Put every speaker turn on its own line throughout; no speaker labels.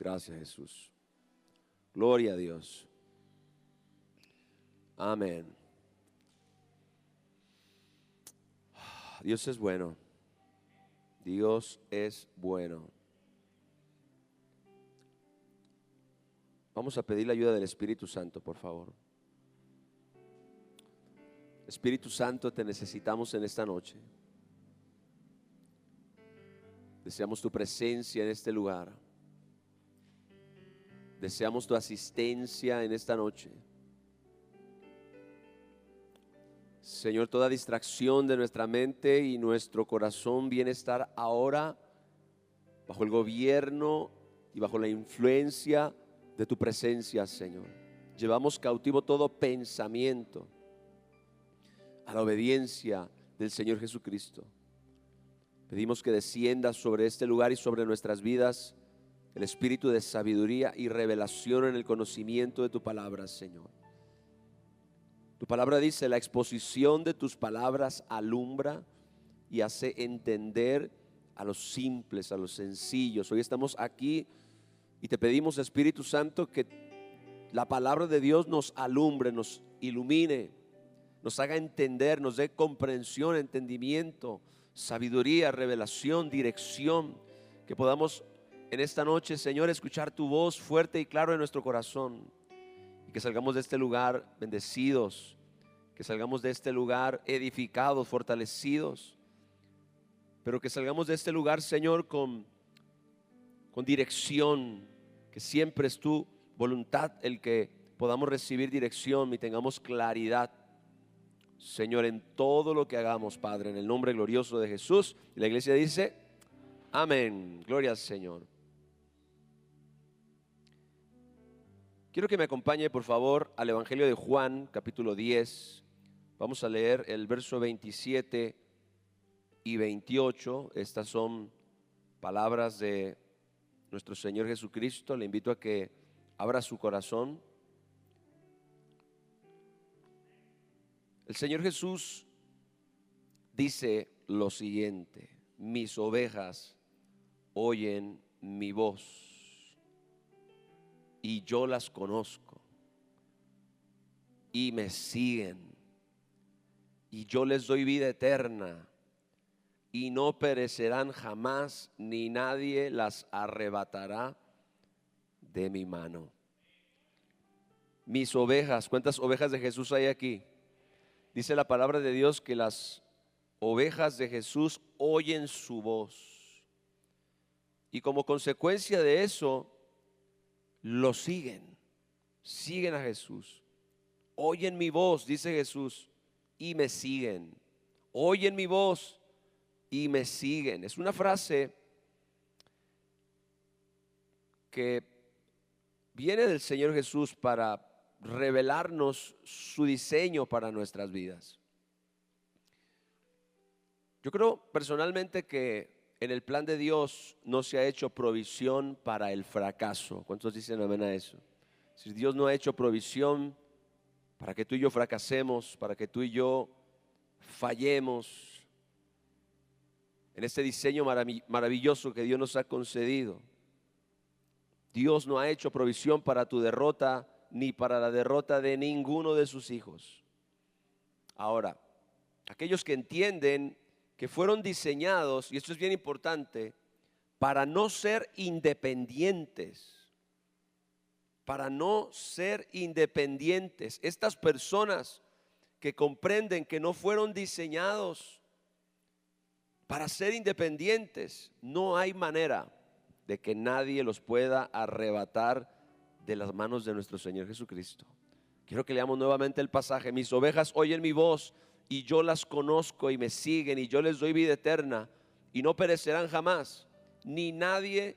Gracias, Jesús. Gloria a Dios. Amén. Dios es bueno. Dios es bueno. Vamos a pedir la ayuda del Espíritu Santo, por favor. Espíritu Santo, te necesitamos en esta noche. Deseamos tu presencia en este lugar. Deseamos tu asistencia en esta noche. Señor, toda distracción de nuestra mente y nuestro corazón viene a estar ahora bajo el gobierno y bajo la influencia de tu presencia, Señor. Llevamos cautivo todo pensamiento a la obediencia del Señor Jesucristo. Pedimos que descienda sobre este lugar y sobre nuestras vidas el espíritu de sabiduría y revelación en el conocimiento de tu palabra, Señor. Tu palabra dice: la exposición de tus palabras alumbra y hace entender a los simples, a los sencillos. Hoy estamos aquí y te pedimos, Espíritu Santo, que la palabra de Dios nos alumbre, nos ilumine, nos haga entender, nos dé comprensión, entendimiento, sabiduría, revelación, dirección. Que podamos en esta noche, Señor, escuchar tu voz fuerte y claro en nuestro corazón. Y que salgamos de este lugar bendecidos, que salgamos de este lugar edificados, fortalecidos. Pero que salgamos de este lugar, Señor, con dirección, que siempre es tu voluntad el que podamos recibir dirección y tengamos claridad, Señor, en todo lo que hagamos, Padre, en el nombre glorioso de Jesús. Y la iglesia dice: amén. Gloria al Señor. Quiero que me acompañe, por favor, al Evangelio de Juan, capítulo 10. Vamos a leer el verso 27 y 28. Estas son palabras de nuestro Señor Jesucristo. Le invito a que abra su corazón. El Señor Jesús dice lo siguiente: mis ovejas oyen mi voz y yo las conozco y me siguen, y yo les doy vida eterna y no perecerán jamás, ni nadie las arrebatará de mi mano. Mis ovejas, ¿cuántas ovejas de Jesús hay aquí? Dice la palabra de Dios que las ovejas de Jesús oyen su voz, y como consecuencia de eso lo siguen a Jesús. Oyen mi voz, dice Jesús, y me siguen. Oyen mi voz y me siguen. Es una frase que viene del Señor Jesús para revelarnos su diseño para nuestras vidas. Yo creo personalmente que en el plan de Dios no se ha hecho provisión para el fracaso. ¿Cuántos dicen amén a eso? Si Dios no ha hecho provisión para que tú y yo fracasemos, para que tú y yo fallemos en este diseño maravilloso que Dios nos ha concedido. Dios no ha hecho provisión para tu derrota ni para la derrota de ninguno de sus hijos. Ahora, aquellos que entienden que fueron diseñados, y esto es bien importante, para no ser independientes, estas personas que comprenden que no fueron diseñados para ser independientes, no hay manera de que nadie los pueda arrebatar de las manos de nuestro Señor Jesucristo. Quiero que leamos nuevamente el pasaje: mis ovejas oyen mi voz y yo las conozco y me siguen, y yo les doy vida eterna y no perecerán jamás, ni nadie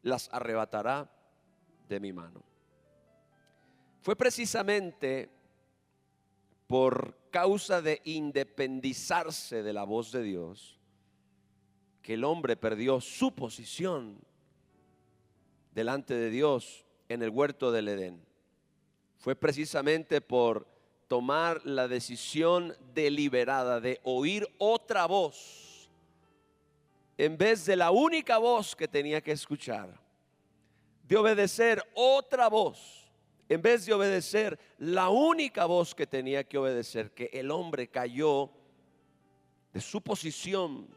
las arrebatará de mi mano. Fue precisamente por causa de independizarse de la voz de Dios que el hombre perdió su posición delante de Dios en el huerto del Edén. Fue precisamente por tomar la decisión deliberada de oír otra voz en vez de la única voz que tenía que escuchar, de obedecer otra voz, en vez de obedecer la única voz que tenía que obedecer, que el hombre cayó de su posición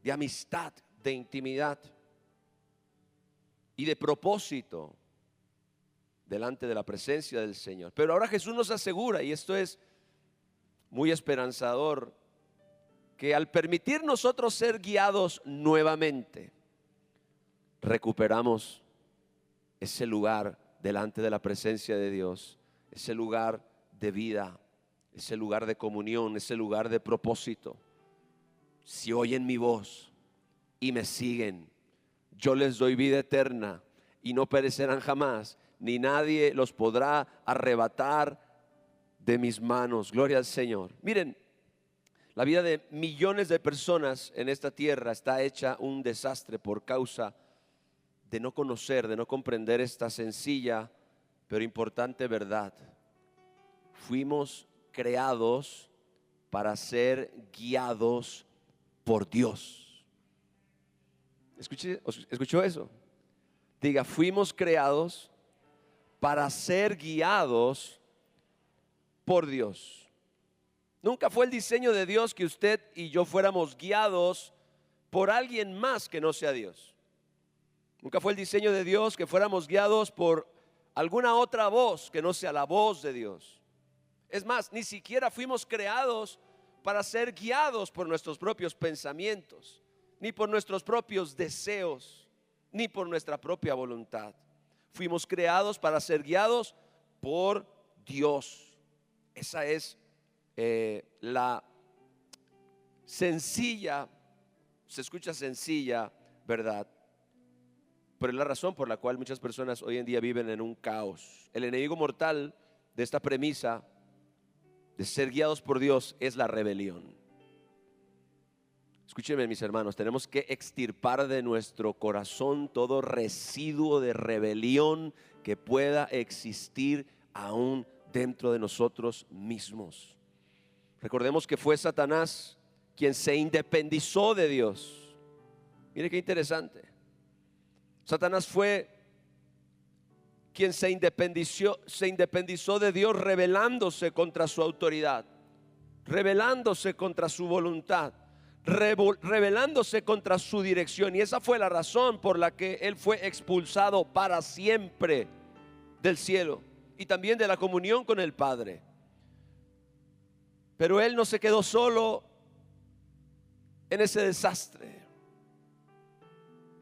de amistad, de intimidad y de propósito delante de la presencia del Señor. Pero ahora Jesús nos asegura, y esto es muy esperanzador, que al permitir nosotros ser guiados nuevamente, recuperamos ese lugar delante de la presencia de Dios, ese lugar de vida, ese lugar de comunión, ese lugar de propósito. Si oyen mi voz y me siguen, yo les doy vida eterna y no perecerán jamás, ni nadie los podrá arrebatar de mis manos. Gloria al Señor. Miren, la vida de millones de personas en esta tierra está hecha un desastre por causa de no conocer, de no comprender esta sencilla pero importante verdad. Fuimos creados para ser guiados por Dios. ¿Escuchó eso? Diga, fuimos creados para ser guiados por Dios. Nunca fue el diseño de Dios que usted y yo fuéramos guiados por alguien más que no sea Dios. Nunca fue el diseño de Dios que fuéramos guiados por alguna otra voz que no sea la voz de Dios. Es más, ni siquiera fuimos creados para ser guiados por nuestros propios pensamientos, ni por nuestros propios deseos, ni por nuestra propia voluntad. Fuimos creados para ser guiados por Dios. Esa es la sencilla, se escucha sencilla, ¿verdad? Pero es la razón por la cual muchas personas hoy en día viven en un caos. El enemigo mortal de esta premisa de ser guiados por Dios es la rebelión. Escúchenme, mis hermanos, tenemos que extirpar de nuestro corazón todo residuo de rebelión que pueda existir aún dentro de nosotros mismos. Recordemos que fue Satanás quien se independizó de Dios. Mire qué interesante. Satanás fue quien se independizó de Dios, rebelándose contra su autoridad, rebelándose contra su voluntad, rebelándose contra su dirección. Y esa fue la razón por la que él fue expulsado para siempre del cielo y también de la comunión con el Padre. Pero él no se quedó solo en ese desastre.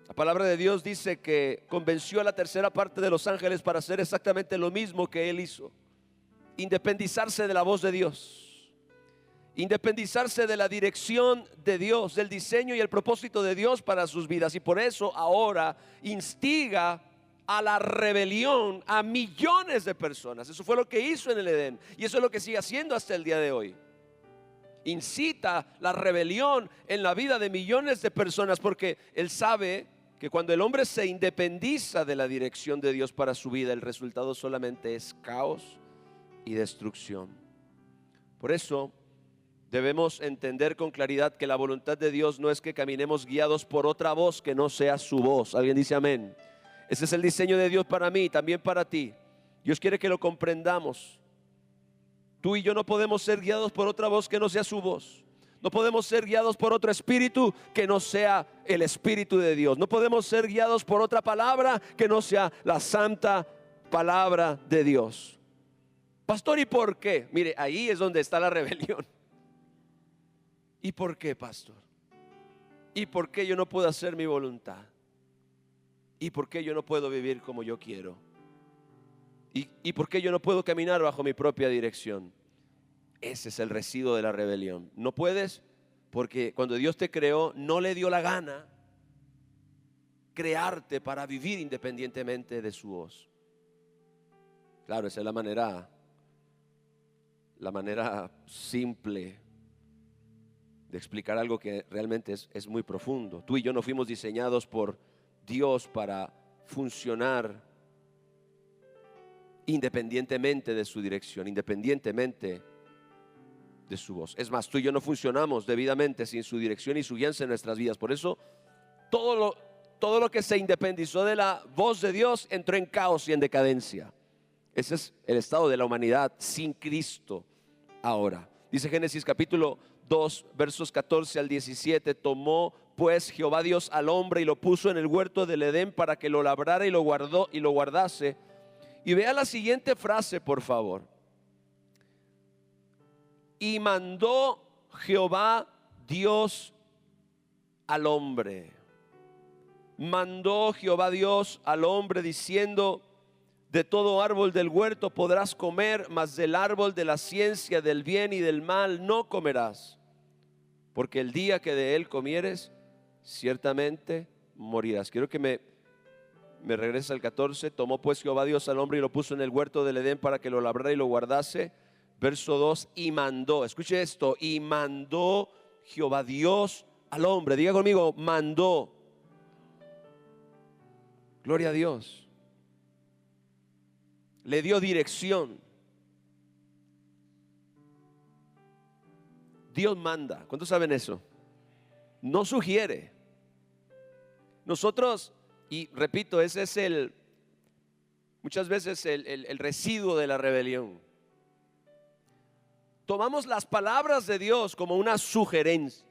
La palabra de Dios dice que convenció a la tercera parte de los ángeles para hacer exactamente lo mismo que él hizo: independizarse de la voz de Dios, independizarse de la dirección de Dios, del diseño y el propósito de Dios para sus vidas. Y por eso ahora instiga a la rebelión a millones de personas. Eso fue lo que hizo en el Edén y eso es lo que sigue haciendo hasta el día de hoy. Incita la rebelión en la vida de millones de personas porque él sabe que cuando el hombre se independiza de la dirección de Dios para su vida, el resultado solamente es caos y destrucción. Por eso debemos entender con claridad que la voluntad de Dios no es que caminemos guiados por otra voz que no sea su voz. ¿Alguien dice amén? Ese es el diseño de Dios para mí, también para ti. Dios quiere que lo comprendamos. Tú y yo no podemos ser guiados por otra voz que no sea su voz. No podemos ser guiados por otro espíritu que no sea el Espíritu de Dios. No podemos ser guiados por otra palabra que no sea la santa palabra de Dios. Pastor, ¿y por qué? Mire, ahí es donde está la rebelión. ¿Y por qué, pastor? ¿Y por qué yo no puedo hacer mi voluntad? ¿Y por qué yo no puedo vivir como yo quiero? ¿Y por qué yo no puedo caminar bajo mi propia dirección? Ese es el residuo de la rebelión. No puedes porque cuando Dios te creó no le dio la gana crearte para vivir independientemente de su voz. Claro, esa es la manera simple de explicar algo que realmente es muy profundo. Tú y yo no fuimos diseñados por Dios para funcionar independientemente de su dirección, independientemente de su voz. Es más, tú y yo no funcionamos debidamente sin su dirección y su guianza en nuestras vidas. Por eso todo todo lo que se independizó de la voz de Dios entró en caos y en decadencia. Ese es el estado de la humanidad sin Cristo ahora. Dice Génesis capítulo 2, versos 14 al 17. Tomó pues Jehová Dios al hombre y lo puso en el huerto del Edén para que lo labrara y lo guardase. Y vea la siguiente frase, por favor. Y mandó Jehová Dios al hombre. Mandó Jehová Dios al hombre diciendo: de todo árbol del huerto podrás comer, mas del árbol de la ciencia del bien y del mal no comerás, porque el día que de él comieres, ciertamente morirás. Quiero que me regrese al 14. Tomó pues Jehová Dios al hombre y lo puso en el huerto del Edén para que lo labrara y lo guardase. Verso 2, y mandó, escuche esto, y mandó Jehová Dios al hombre. Diga conmigo, mandó. Gloria a Dios. Le dio dirección. Dios manda. ¿Cuántos saben eso? No sugiere. Nosotros, y repito, ese es muchas veces el residuo de la rebelión. Tomamos las palabras de Dios como una sugerencia.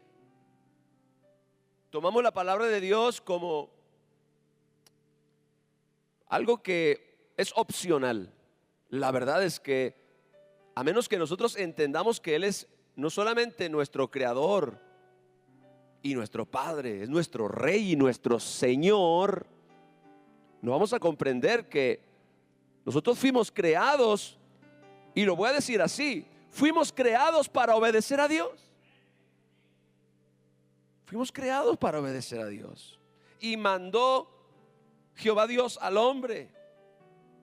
Tomamos la palabra de Dios como algo que es opcional. La verdad es que a menos que nosotros entendamos que Él es no solamente nuestro creador y nuestro Padre, es nuestro Rey y nuestro Señor, no vamos a comprender que nosotros fuimos creados, y lo voy a decir así, fuimos creados para obedecer a Dios. Fuimos creados para obedecer a Dios. Y mandó Jehová Dios al hombre.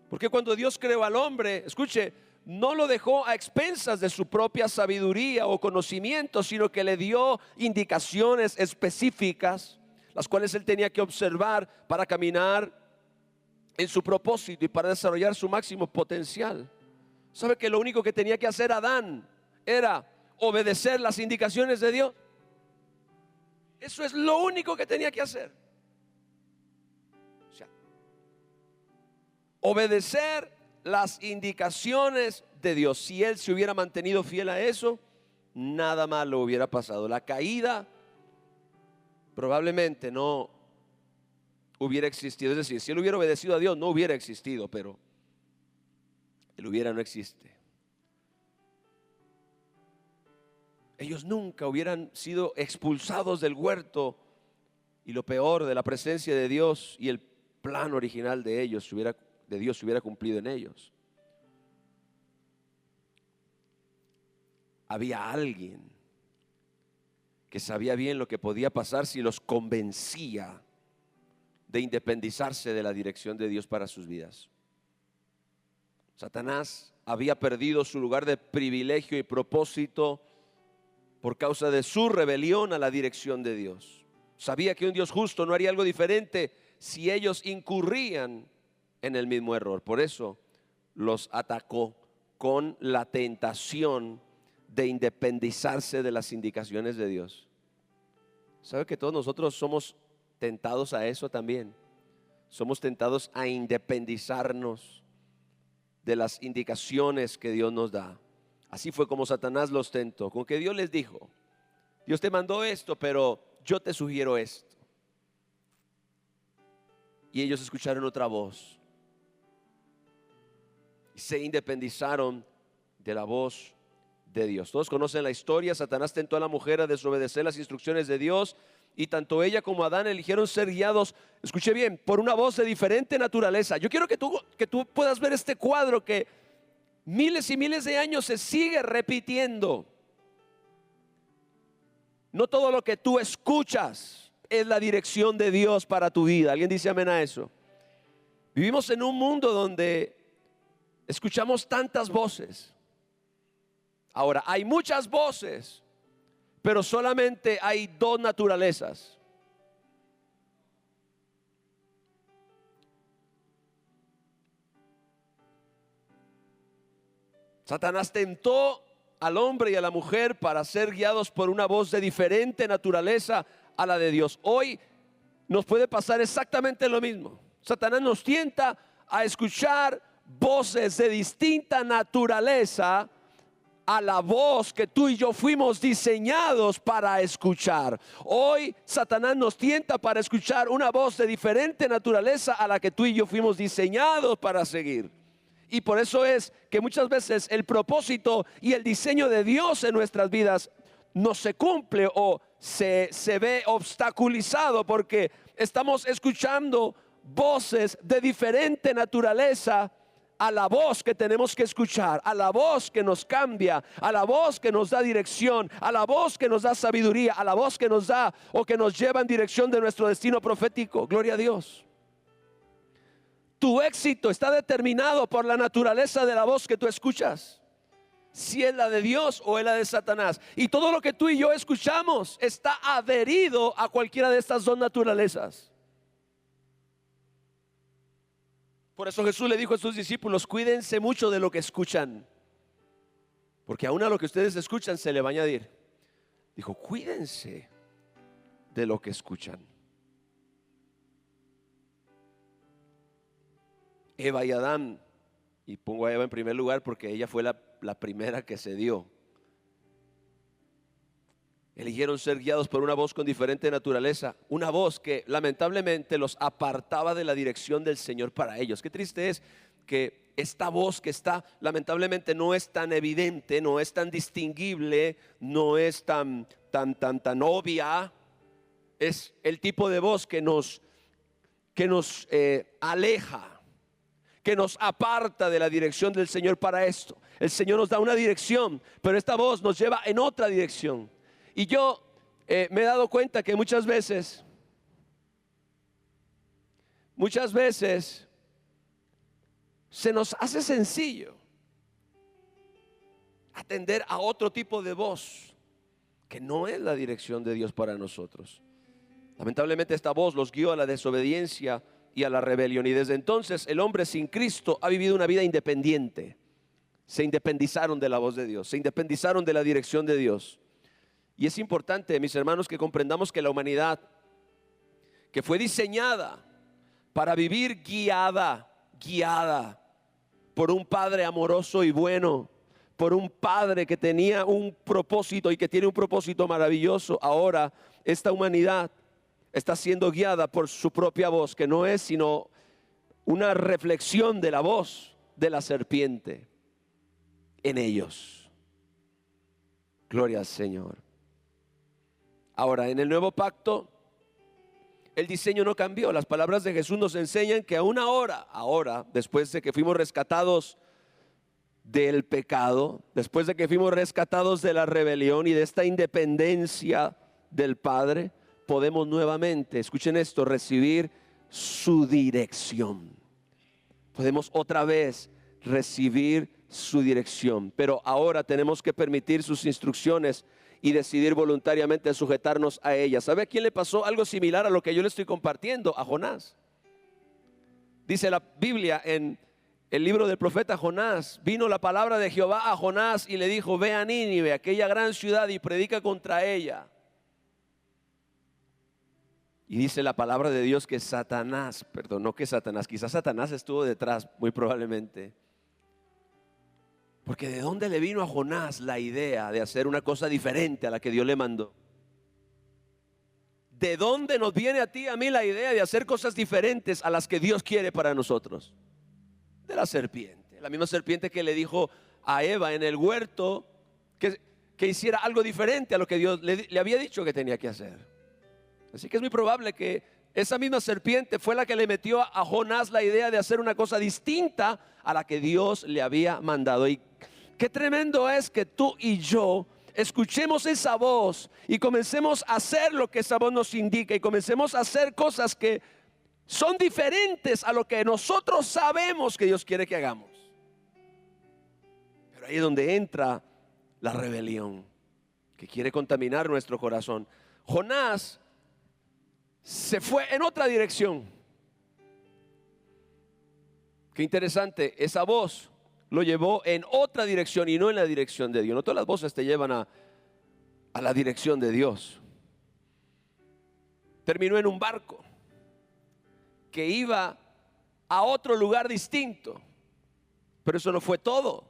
Porque cuando Dios creó al hombre, escuche, no lo dejó a expensas de su propia sabiduría o conocimiento, sino que le dio indicaciones específicas, las cuales él tenía que observar para caminar en su propósito y para desarrollar su máximo potencial. ¿Sabe que lo único que tenía que hacer Adán era obedecer las indicaciones de Dios? Eso es lo único que tenía que hacer. O sea, obedecer las indicaciones de Dios. Si él se hubiera mantenido fiel a eso, nada malo hubiera pasado. La caída probablemente no hubiera existido. Es decir, si él hubiera obedecido a Dios, no hubiera existido, pero el hubiera no existe. Ellos nunca hubieran sido expulsados del huerto, y lo peor, de la presencia de Dios, y el plan original de ellos de Dios se hubiera cumplido en ellos. Había alguien que sabía bien lo que podía pasar si los convencía de independizarse de la dirección de Dios para sus vidas. Satanás había perdido su lugar de privilegio y propósito por causa de su rebelión a la dirección de Dios. Sabía que un Dios justo no haría algo diferente si ellos incurrían en el mismo error. Por eso los atacó con la tentación de independizarse de las indicaciones de Dios. ¿Sabe que todos nosotros somos tentados a eso también? Somos tentados a independizarnos de las indicaciones que Dios nos da. Así fue como Satanás los tentó, con que Dios les dijo: Dios te mandó esto, pero yo te sugiero esto. Y ellos escucharon otra voz y se independizaron de la voz de Dios. Todos conocen la historia. Satanás tentó a la mujer a desobedecer las instrucciones de Dios, y tanto ella como Adán eligieron ser guiados, escuche bien, por una voz de diferente naturaleza. Yo quiero que tú puedas ver este cuadro que miles y miles de años se sigue repitiendo. No todo lo que tú escuchas es la dirección de Dios para tu vida. ¿Alguien dice amén a eso? Vivimos en un mundo donde escuchamos tantas voces. Ahora, hay muchas voces, pero solamente hay dos naturalezas. Satanás tentó al hombre y a la mujer para ser guiados por una voz de diferente naturaleza a la de Dios. Hoy nos puede pasar exactamente lo mismo. Satanás nos tienta a escuchar voces de distinta naturaleza a la voz que tú y yo fuimos diseñados para escuchar. Hoy Satanás nos tienta para escuchar una voz de diferente naturaleza a la que tú y yo fuimos diseñados para seguir. Y por eso es que muchas veces el propósito y el diseño de Dios en nuestras vidas no se cumple o se ve obstaculizado porque estamos escuchando voces de diferente naturaleza a la voz que tenemos que escuchar, a la voz que nos cambia, a la voz que nos da dirección, a la voz que nos da sabiduría, a la voz que nos da o que nos lleva en dirección de nuestro destino profético. Gloria a Dios. Tu éxito está determinado por la naturaleza de la voz que tú escuchas, si es la de Dios o es la de Satanás. Y todo lo que tú y yo escuchamos está adherido a cualquiera de estas dos naturalezas. Por eso Jesús le dijo a sus discípulos: cuídense mucho de lo que escuchan, porque aún a lo que ustedes escuchan se le va a añadir. Dijo: cuídense de lo que escuchan. Eva y Adán, y pongo a Eva en primer lugar porque ella fue la primera que se dio, eligieron ser guiados por una voz con diferente naturaleza, una voz que lamentablemente los apartaba de la dirección del Señor para ellos. Qué triste es que esta voz que está, lamentablemente no es tan evidente, no es tan distinguible, no es tan obvia. Es el tipo de voz que nos aleja, que nos aparta de la dirección del Señor para esto. El Señor nos da una dirección, pero esta voz nos lleva en otra dirección. Y yo me he dado cuenta que muchas veces se nos hace sencillo atender a otro tipo de voz que no es la dirección de Dios para nosotros. Lamentablemente esta voz los guió a la desobediencia y a la rebelión, y desde entonces el hombre sin Cristo ha vivido una vida independiente. Se independizaron de la voz de Dios, se independizaron de la dirección de Dios. Y es importante, mis hermanos, que comprendamos que la humanidad, que fue diseñada para vivir guiada por un Padre amoroso y bueno, por un Padre que tenía un propósito y que tiene un propósito maravilloso, ahora esta humanidad está siendo guiada por su propia voz, que no es sino una reflexión de la voz de la serpiente en ellos. Gloria al Señor. Ahora, en el nuevo pacto, el diseño no cambió. Las palabras de Jesús nos enseñan que aún ahora, después de que fuimos rescatados del pecado, después de que fuimos rescatados de la rebelión y de esta independencia del Padre, podemos nuevamente, escuchen esto, recibir su dirección. Podemos otra vez recibir su dirección, pero ahora tenemos que permitir sus instrucciones y decidir voluntariamente sujetarnos a ellas. ¿Sabe a quién le pasó algo similar a lo que yo le estoy compartiendo? A Jonás. Dice la Biblia en el libro del profeta Jonás: vino la palabra de Jehová a Jonás y le dijo: ve a Nínive, aquella gran ciudad, y predica contra ella. Y dice la palabra de Dios que quizás Satanás estuvo detrás, muy probablemente. Porque ¿de dónde le vino a Jonás la idea de hacer una cosa diferente a la que Dios le mandó? ¿De dónde nos viene a ti y a mí la idea de hacer cosas diferentes a las que Dios quiere para nosotros? De la serpiente. La misma serpiente que le dijo a Eva en el huerto que hiciera algo diferente a lo que Dios le había dicho que tenía que hacer. Así que es muy probable que esa misma serpiente fue la que le metió a Jonás la idea de hacer una cosa distinta a la que Dios le había mandado. Y qué tremendo es que tú y yo escuchemos esa voz y comencemos a hacer lo que esa voz nos indica, y comencemos a hacer cosas que son diferentes a lo que nosotros sabemos que Dios quiere que hagamos. Pero ahí es donde entra la rebelión, que quiere contaminar nuestro corazón. Jonás se fue en otra dirección. Qué interesante, esa voz lo llevó en otra dirección y no en la dirección de Dios. No todas las voces te llevan a la dirección de Dios. Terminó en un barco. que iba a otro lugar distinto. Pero eso no fue todo.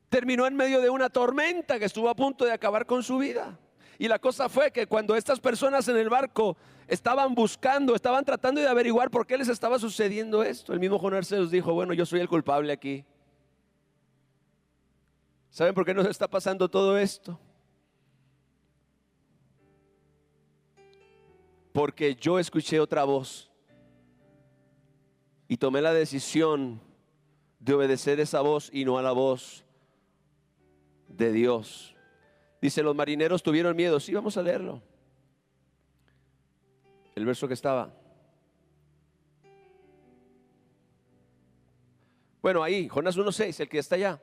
Terminó en medio de una tormenta que estuvo a punto de acabar con su vida. Y la cosa fue que cuando estas personas en el barco estaban buscando, estaban tratando de averiguar por qué les estaba sucediendo esto, el mismo Jonás se los dijo: bueno, yo soy el culpable aquí. ¿Saben por qué nos está pasando todo esto? Porque yo escuché otra voz y tomé la decisión de obedecer esa voz y no a la voz de Dios. Dice: los marineros tuvieron miedo. Sí, vamos a leerlo. El verso que estaba. Bueno, ahí, Jonás 1:6, el que está allá.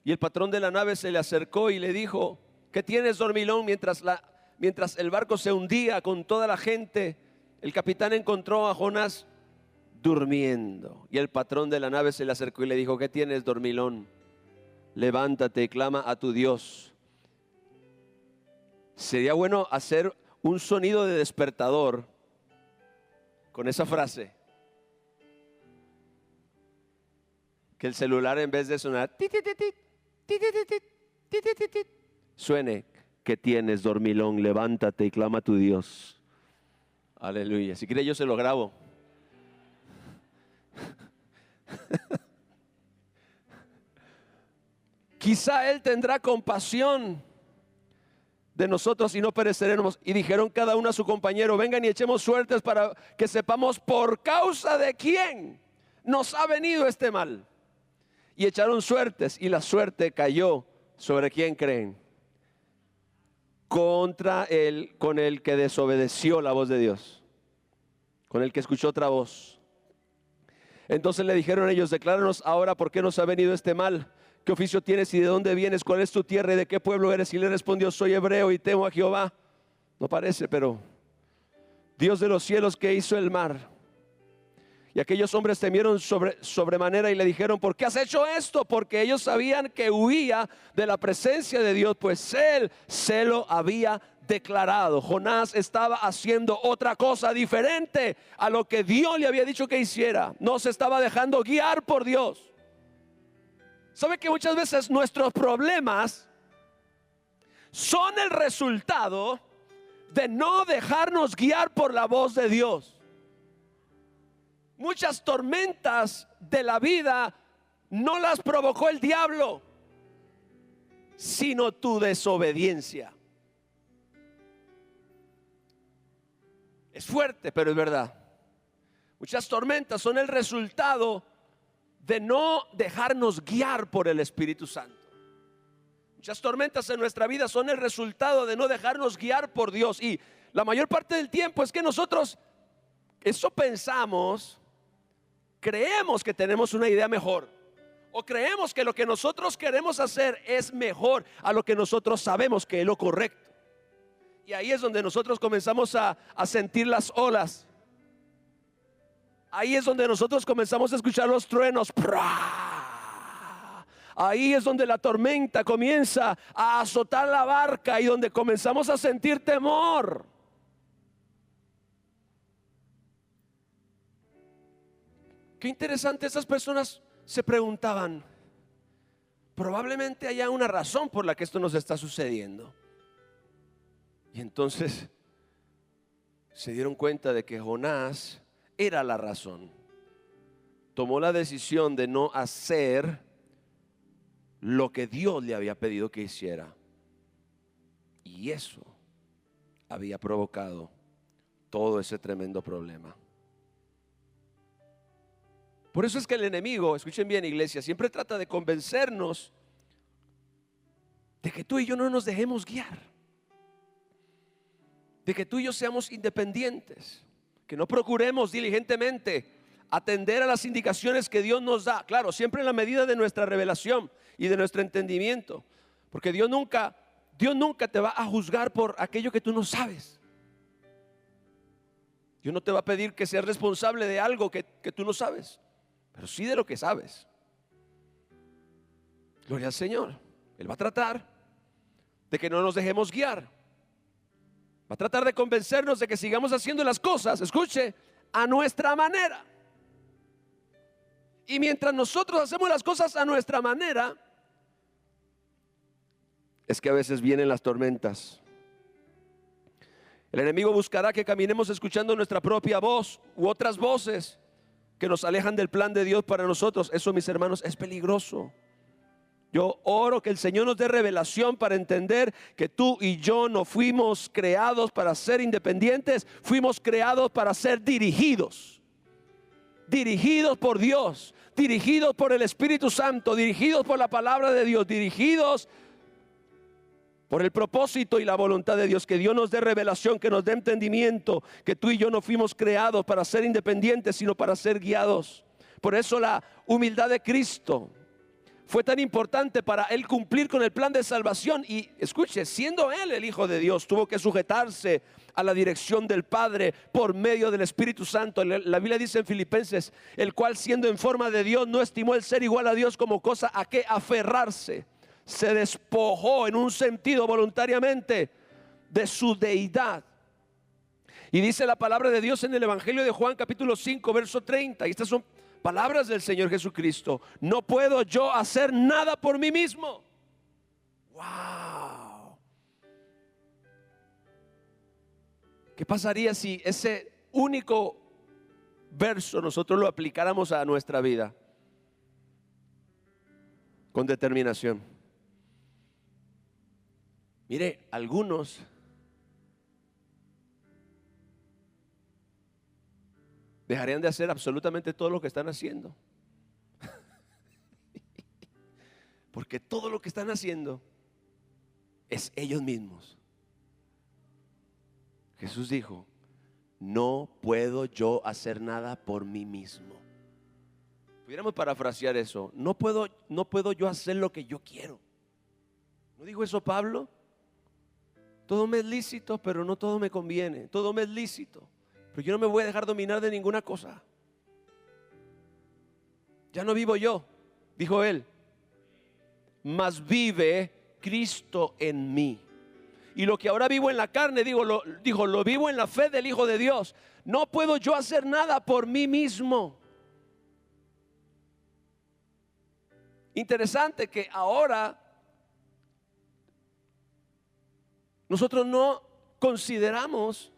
Y el patrón de la nave se le acercó y le dijo: ¿qué tienes, dormilón? Mientras el barco se hundía con toda la gente, el capitán encontró a Jonás durmiendo. Y el patrón de la nave se le acercó y le dijo: ¿qué tienes, dormilón? Levántate y clama a tu Dios. Sería bueno hacer un sonido de despertador con esa frase. Que el celular, en vez de sonar suene: ¿qué tienes, dormilón? Levántate y clama a tu Dios. Aleluya. Si quiere yo se lo grabo. Quizá Él tendrá compasión de nosotros y no pereceremos. Y dijeron cada uno a su compañero: vengan y echemos suertes para que sepamos por causa de quién nos ha venido este mal. Y echaron suertes, y la suerte cayó sobre quién creen: contra él, con el que desobedeció la voz de Dios, con el que escuchó otra voz. Entonces le dijeron ellos: decláranos ahora por qué nos ha venido este mal. ¿Qué oficio tienes y de dónde vienes? ¿Cuál es tu tierra y de qué pueblo eres? Y le respondió: soy hebreo y temo a Jehová. No parece, pero Dios de los cielos, que hizo el mar. Y aquellos hombres temieron sobremanera y le dijeron: ¿por qué has hecho esto? Porque ellos sabían que huía de la presencia de Dios, pues Él se lo había declarado. Jonás estaba haciendo otra cosa diferente a lo que Dios le había dicho que hiciera. No se estaba dejando guiar por Dios. ¿Sabe que muchas veces nuestros problemas son el resultado de no dejarnos guiar por la voz de Dios? Muchas tormentas de la vida no las provocó el diablo, sino tu desobediencia. Es fuerte, pero es verdad. Muchas tormentas son el resultado de no dejarnos guiar por el Espíritu Santo. Muchas tormentas en nuestra vida son el resultado de no dejarnos guiar por Dios. Y la mayor parte del tiempo es que nosotros, eso pensamos, creemos que tenemos una idea mejor, o creemos que lo que nosotros queremos hacer es mejor a lo que nosotros sabemos que es lo correcto. Y ahí es donde nosotros comenzamos a sentir las olas. Ahí es donde nosotros comenzamos a escuchar los truenos. Ahí es donde la tormenta comienza a azotar la barca y donde comenzamos a sentir temor. Qué interesante, esas personas se preguntaban: probablemente haya una razón por la que esto nos está sucediendo. Y entonces se dieron cuenta de que Jonás era la razón. Tomó la decisión de no hacer lo que Dios le había pedido que hiciera. Y eso había provocado todo ese tremendo problema. Por eso es que el enemigo, escuchen bien, iglesia, siempre trata de convencernos de que tú y yo no nos dejemos guiar, de que tú y yo seamos independientes, que no procuremos diligentemente atender a las indicaciones que Dios nos da. Claro, siempre en la medida de nuestra revelación y de nuestro entendimiento, porque Dios nunca te va a juzgar por aquello que tú no sabes. Dios no te va a pedir que seas responsable de algo que tú no sabes, pero sí de lo que sabes. Gloria al Señor. Él va a tratar de que no nos dejemos guiar. Va a tratar de convencernos de que sigamos haciendo las cosas, escuche, a nuestra manera. Y mientras nosotros hacemos las cosas a nuestra manera, es que a veces vienen las tormentas. El enemigo buscará que caminemos escuchando nuestra propia voz u otras voces que nos alejan del plan de Dios para nosotros. Eso, mis hermanos, es peligroso. Yo oro que el Señor nos dé revelación para entender que tú y yo no fuimos creados para ser independientes, fuimos creados para ser dirigidos. Dirigidos por Dios, dirigidos por el Espíritu Santo, dirigidos por la palabra de Dios, dirigidos por el propósito y la voluntad de Dios. Que Dios nos dé revelación, que nos dé entendimiento, que tú y yo no fuimos creados para ser independientes, sino para ser guiados. Por eso la humildad de Cristo fue tan importante para Él cumplir con el plan de salvación. Y escuche, siendo Él el Hijo de Dios, tuvo que sujetarse a la dirección del Padre por medio del Espíritu Santo. La Biblia dice en Filipenses, el cual siendo en forma de Dios no estimó el ser igual a Dios como cosa a que aferrarse. Se despojó en un sentido voluntariamente de su deidad. Y dice la palabra de Dios en el Evangelio de Juan capítulo 5 verso 30. Y estas son palabras del Señor Jesucristo. No puedo yo hacer nada por mí mismo. Wow. ¿Qué pasaría si ese único verso nosotros lo aplicáramos a nuestra vida? Con determinación. Mire, algunos dejarían de hacer absolutamente todo lo que están haciendo. Porque todo lo que están haciendo es ellos mismos. Jesús dijo, no puedo yo hacer nada por mí mismo. Pudiéramos parafrasear eso. No puedo yo hacer lo que yo quiero. ¿No dijo eso Pablo? Todo me es lícito, pero no todo me conviene. Todo me es lícito, pero yo no me voy a dejar dominar de ninguna cosa. Ya no vivo yo, dijo él, mas vive Cristo en mí. Y lo que ahora vivo en la carne, lo vivo en la fe del Hijo de Dios. No puedo yo hacer nada por mí mismo. Interesante que ahora nosotros no consideramos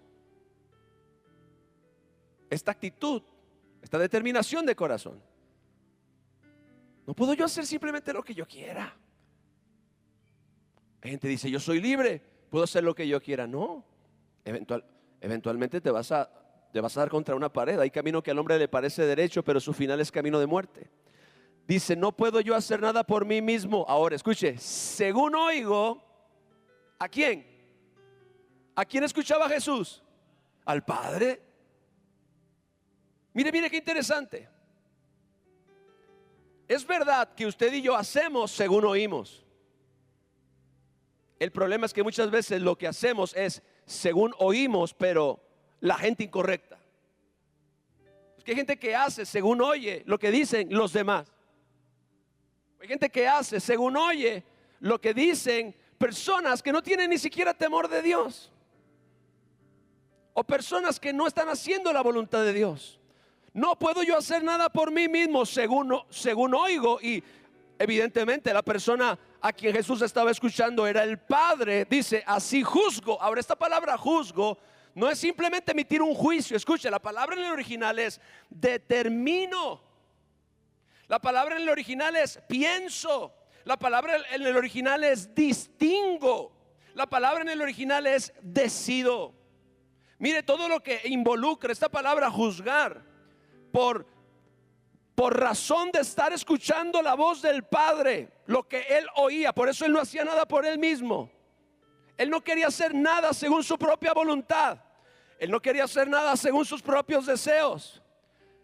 esta actitud, esta determinación de corazón. No puedo yo hacer simplemente lo que yo quiera. Hay gente que dice, yo soy libre, puedo hacer lo que yo quiera. No, eventualmente te vas a dar contra una pared. Hay camino que al hombre le parece derecho, pero su final es camino de muerte. Dice, no puedo yo hacer nada por mí mismo. Ahora, escuche, según oigo, ¿a quién? ¿A quién escuchaba Jesús? Al Padre. Mire qué interesante. Es verdad que usted y yo hacemos según oímos. El problema es que muchas veces lo que hacemos es según oímos, pero la gente incorrecta. Es que hay gente que hace según oye lo que dicen los demás. Hay gente que hace según oye lo que dicen personas que no tienen ni siquiera temor de Dios. O personas que no están haciendo la voluntad de Dios. No puedo yo hacer nada por mí mismo según oigo. Y evidentemente la persona a quien Jesús estaba escuchando era el Padre. Dice, así juzgo. Ahora esta palabra juzgo no es simplemente emitir un juicio. Escuche, la palabra en el original es determino. La palabra en el original es pienso. La palabra en el original es distingo. La palabra en el original es decido. Mire todo lo que involucra esta palabra juzgar. Por razón de estar escuchando la voz del Padre, lo que él oía. Por eso él no hacía nada por él mismo. Él no quería hacer nada según su propia voluntad. Él no quería hacer nada según sus propios deseos.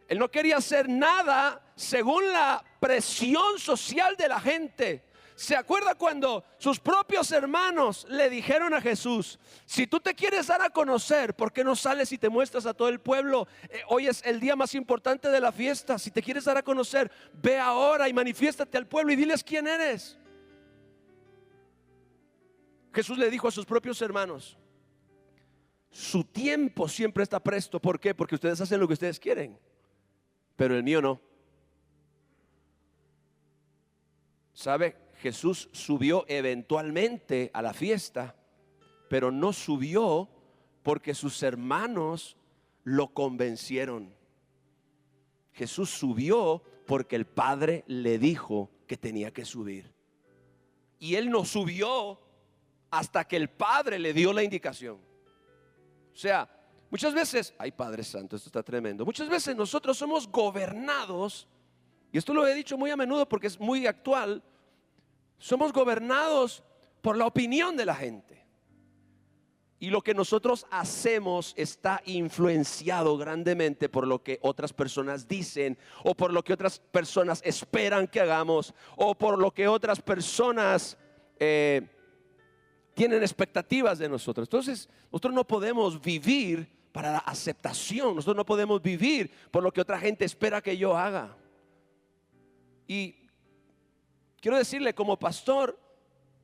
Él no quería hacer nada según la presión social de la gente. ¿Se acuerda cuando sus propios hermanos le dijeron a Jesús, si tú te quieres dar a conocer, ¿por qué no sales y te muestras a todo el pueblo? Hoy es el día más importante de la fiesta. Si te quieres dar a conocer, ve ahora y manifiéstate al pueblo y diles quién eres. Jesús le dijo a sus propios hermanos, Su tiempo siempre está presto. ¿Por qué? Porque ustedes hacen lo que ustedes quieren, pero el mío no. ¿Sabe? Jesús subió eventualmente a la fiesta, pero no subió porque sus hermanos lo convencieron. Jesús subió porque el Padre le dijo que tenía que subir. Y Él no subió hasta que el Padre le dio la indicación. O sea, muchas veces, ay Padre Santo, esto está tremendo. Muchas veces nosotros somos gobernados, y esto lo he dicho muy a menudo porque es muy actual. Somos gobernados por la opinión de la gente. Y lo que nosotros hacemos está influenciado grandemente por lo que otras personas dicen, o por lo que otras personas esperan que hagamos, o por lo que otras personas tienen expectativas de nosotros. Entonces, nosotros no podemos vivir para la aceptación. Nosotros no podemos vivir por lo que otra gente espera que yo haga. Y quiero decirle, como pastor,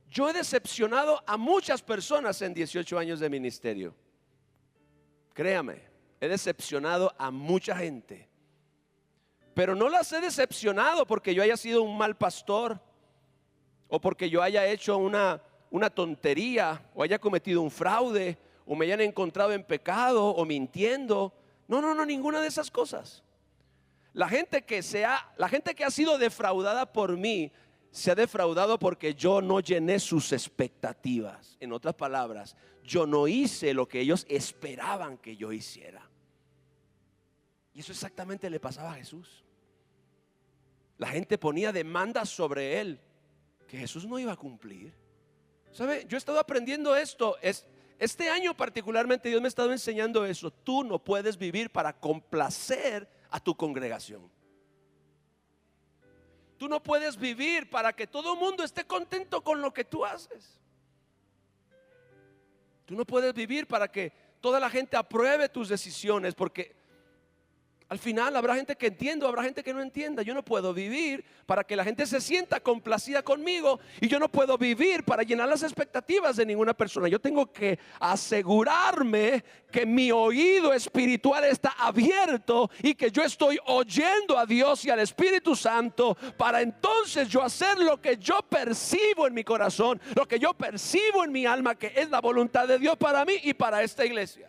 yo he decepcionado a muchas personas en 18 años de ministerio. Créame, he decepcionado a mucha gente. Pero no las he decepcionado porque yo haya sido un mal pastor, o porque yo haya hecho una tontería, o haya cometido un fraude, o me hayan encontrado en pecado o mintiendo. No, ninguna de esas cosas. La gente que ha sido defraudada por mí se ha defraudado porque yo no llené sus expectativas. En otras palabras, yo no hice lo que ellos esperaban que yo hiciera. Y eso exactamente le pasaba a Jesús. La gente ponía demandas sobre Él que Jesús no iba a cumplir. ¿Sabe? Yo he estado aprendiendo esto. Este año particularmente Dios me ha estado enseñando eso. Tú no puedes vivir para complacer a tu congregación. Tú no puedes vivir para que todo el mundo esté contento con lo que tú haces. Tú no puedes vivir para que toda la gente apruebe tus decisiones, porque al final habrá gente que entienda, habrá gente que no entienda. Yo no puedo vivir para que la gente se sienta complacida conmigo, y yo no puedo vivir para llenar las expectativas de ninguna persona. Yo tengo que asegurarme que mi oído espiritual está abierto y que yo estoy oyendo a Dios y al Espíritu Santo, para entonces yo hacer lo que yo percibo en mi corazón, lo que yo percibo en mi alma, que es la voluntad de Dios para mí y para esta iglesia.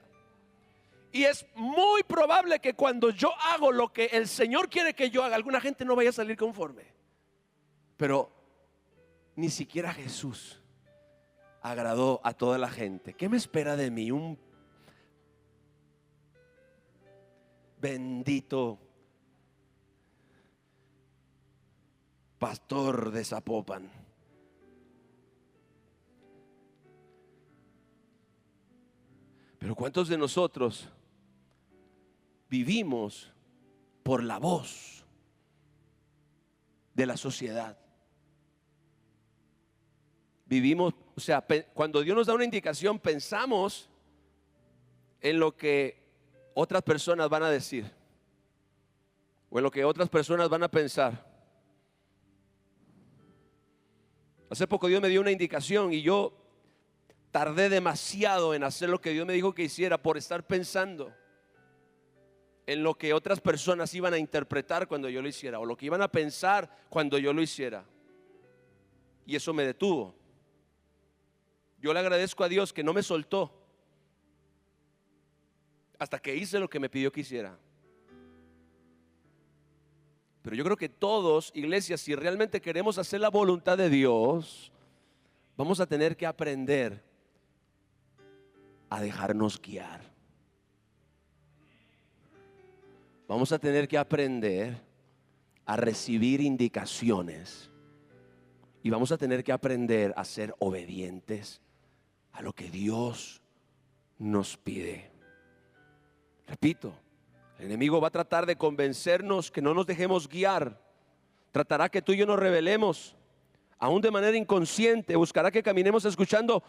Y es muy probable que cuando yo hago lo que el Señor quiere que yo haga, alguna gente no vaya a salir conforme. Pero ni siquiera Jesús agradó a toda la gente. ¿Qué me espera de mí? Un bendito pastor de Zapopan. Pero ¿cuántos de nosotros vivimos por la voz de la sociedad? Vivimos, o sea, cuando Dios nos da una indicación, pensamos en lo que otras personas van a decir, o en lo que otras personas van a pensar. Hace poco Dios me dio una indicación y yo tardé demasiado en hacer lo que Dios me dijo que hiciera, por estar pensando en lo que otras personas iban a interpretar cuando yo lo hiciera, o lo que iban a pensar cuando yo lo hiciera. Y eso me detuvo. Yo le agradezco a Dios que no me soltó hasta que hice lo que me pidió que hiciera. Pero yo creo que todos, iglesia, si realmente queremos hacer la voluntad de Dios, vamos a tener que aprender a dejarnos guiar. Vamos a tener que aprender a recibir indicaciones, y vamos a tener que aprender a ser obedientes a lo que Dios nos pide. Repito, el enemigo va a tratar de convencernos que no nos dejemos guiar. Tratará que tú y yo nos rebelemos, aún de manera inconsciente. Buscará que caminemos escuchando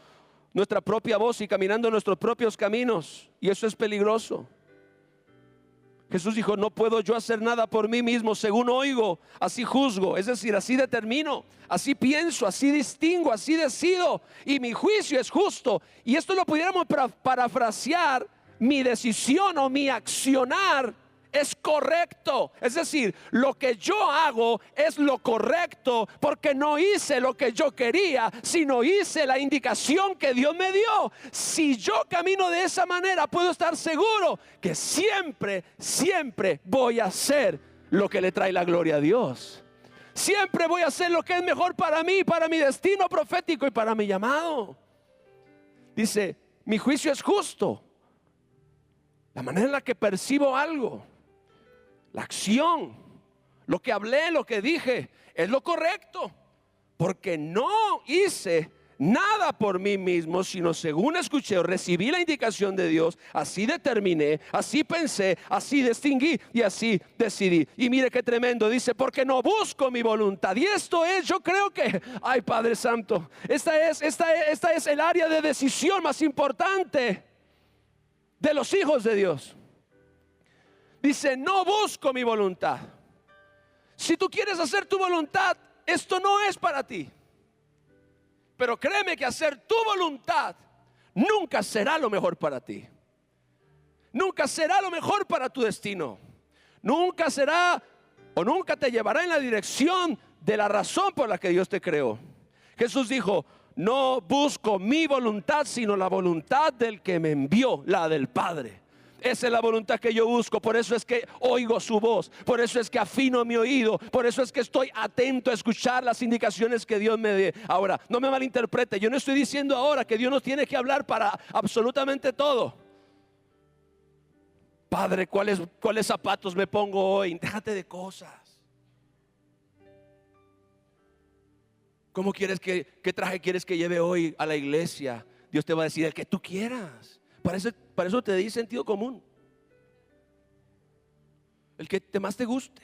nuestra propia voz y caminando nuestros propios caminos, y eso es peligroso. Jesús dijo, no puedo yo hacer nada por mí mismo, según oigo, así juzgo, es decir, así determino, así pienso, así distingo, así decido, y mi juicio es justo. Y esto lo pudiéramos parafrasear: mi decisión o mi accionar es correcto. Es decir, lo que yo hago es lo correcto, porque no hice lo que yo quería, sino hice la indicación que Dios me dio. Si yo camino de esa manera, puedo estar seguro que siempre voy a hacer lo que le trae la gloria a Dios. Siempre voy a hacer lo que es mejor para mí, para mi destino profético y para mi llamado. Dice, mi juicio es justo. La manera en la que percibo algo, la acción, lo que hablé, lo que dije, es lo correcto, porque no hice nada por mí mismo, sino según escuché o recibí la indicación de Dios, así determiné, así pensé, así distinguí y así decidí. Y mire qué tremendo, dice, porque no busco mi voluntad. Y esto es, yo creo que, ay Padre Santo, esta es el área de decisión más importante de los hijos de Dios. Dice, no busco mi voluntad. Si tú quieres hacer tu voluntad, esto no es para ti. Pero créeme que hacer tu voluntad nunca será lo mejor para ti. Nunca será lo mejor para tu destino. Nunca será o nunca te llevará en la dirección de la razón por la que Dios te creó. Jesús dijo, no busco mi voluntad, sino la voluntad del que me envió, la del Padre. Esa es la voluntad que yo busco. Por eso es que oigo su voz, por eso es que afino mi oído, por eso es que estoy atento a escuchar las indicaciones que Dios me dé. Ahora, no me malinterprete, yo no estoy diciendo ahora que Dios nos tiene que hablar para absolutamente todo. Padre, ¿cuáles zapatos me pongo hoy? Déjate de cosas. ¿Cómo quieres qué traje quieres que lleve hoy a la iglesia? Dios te va a decir el que tú quieras. Para eso te di sentido común. El que más te guste.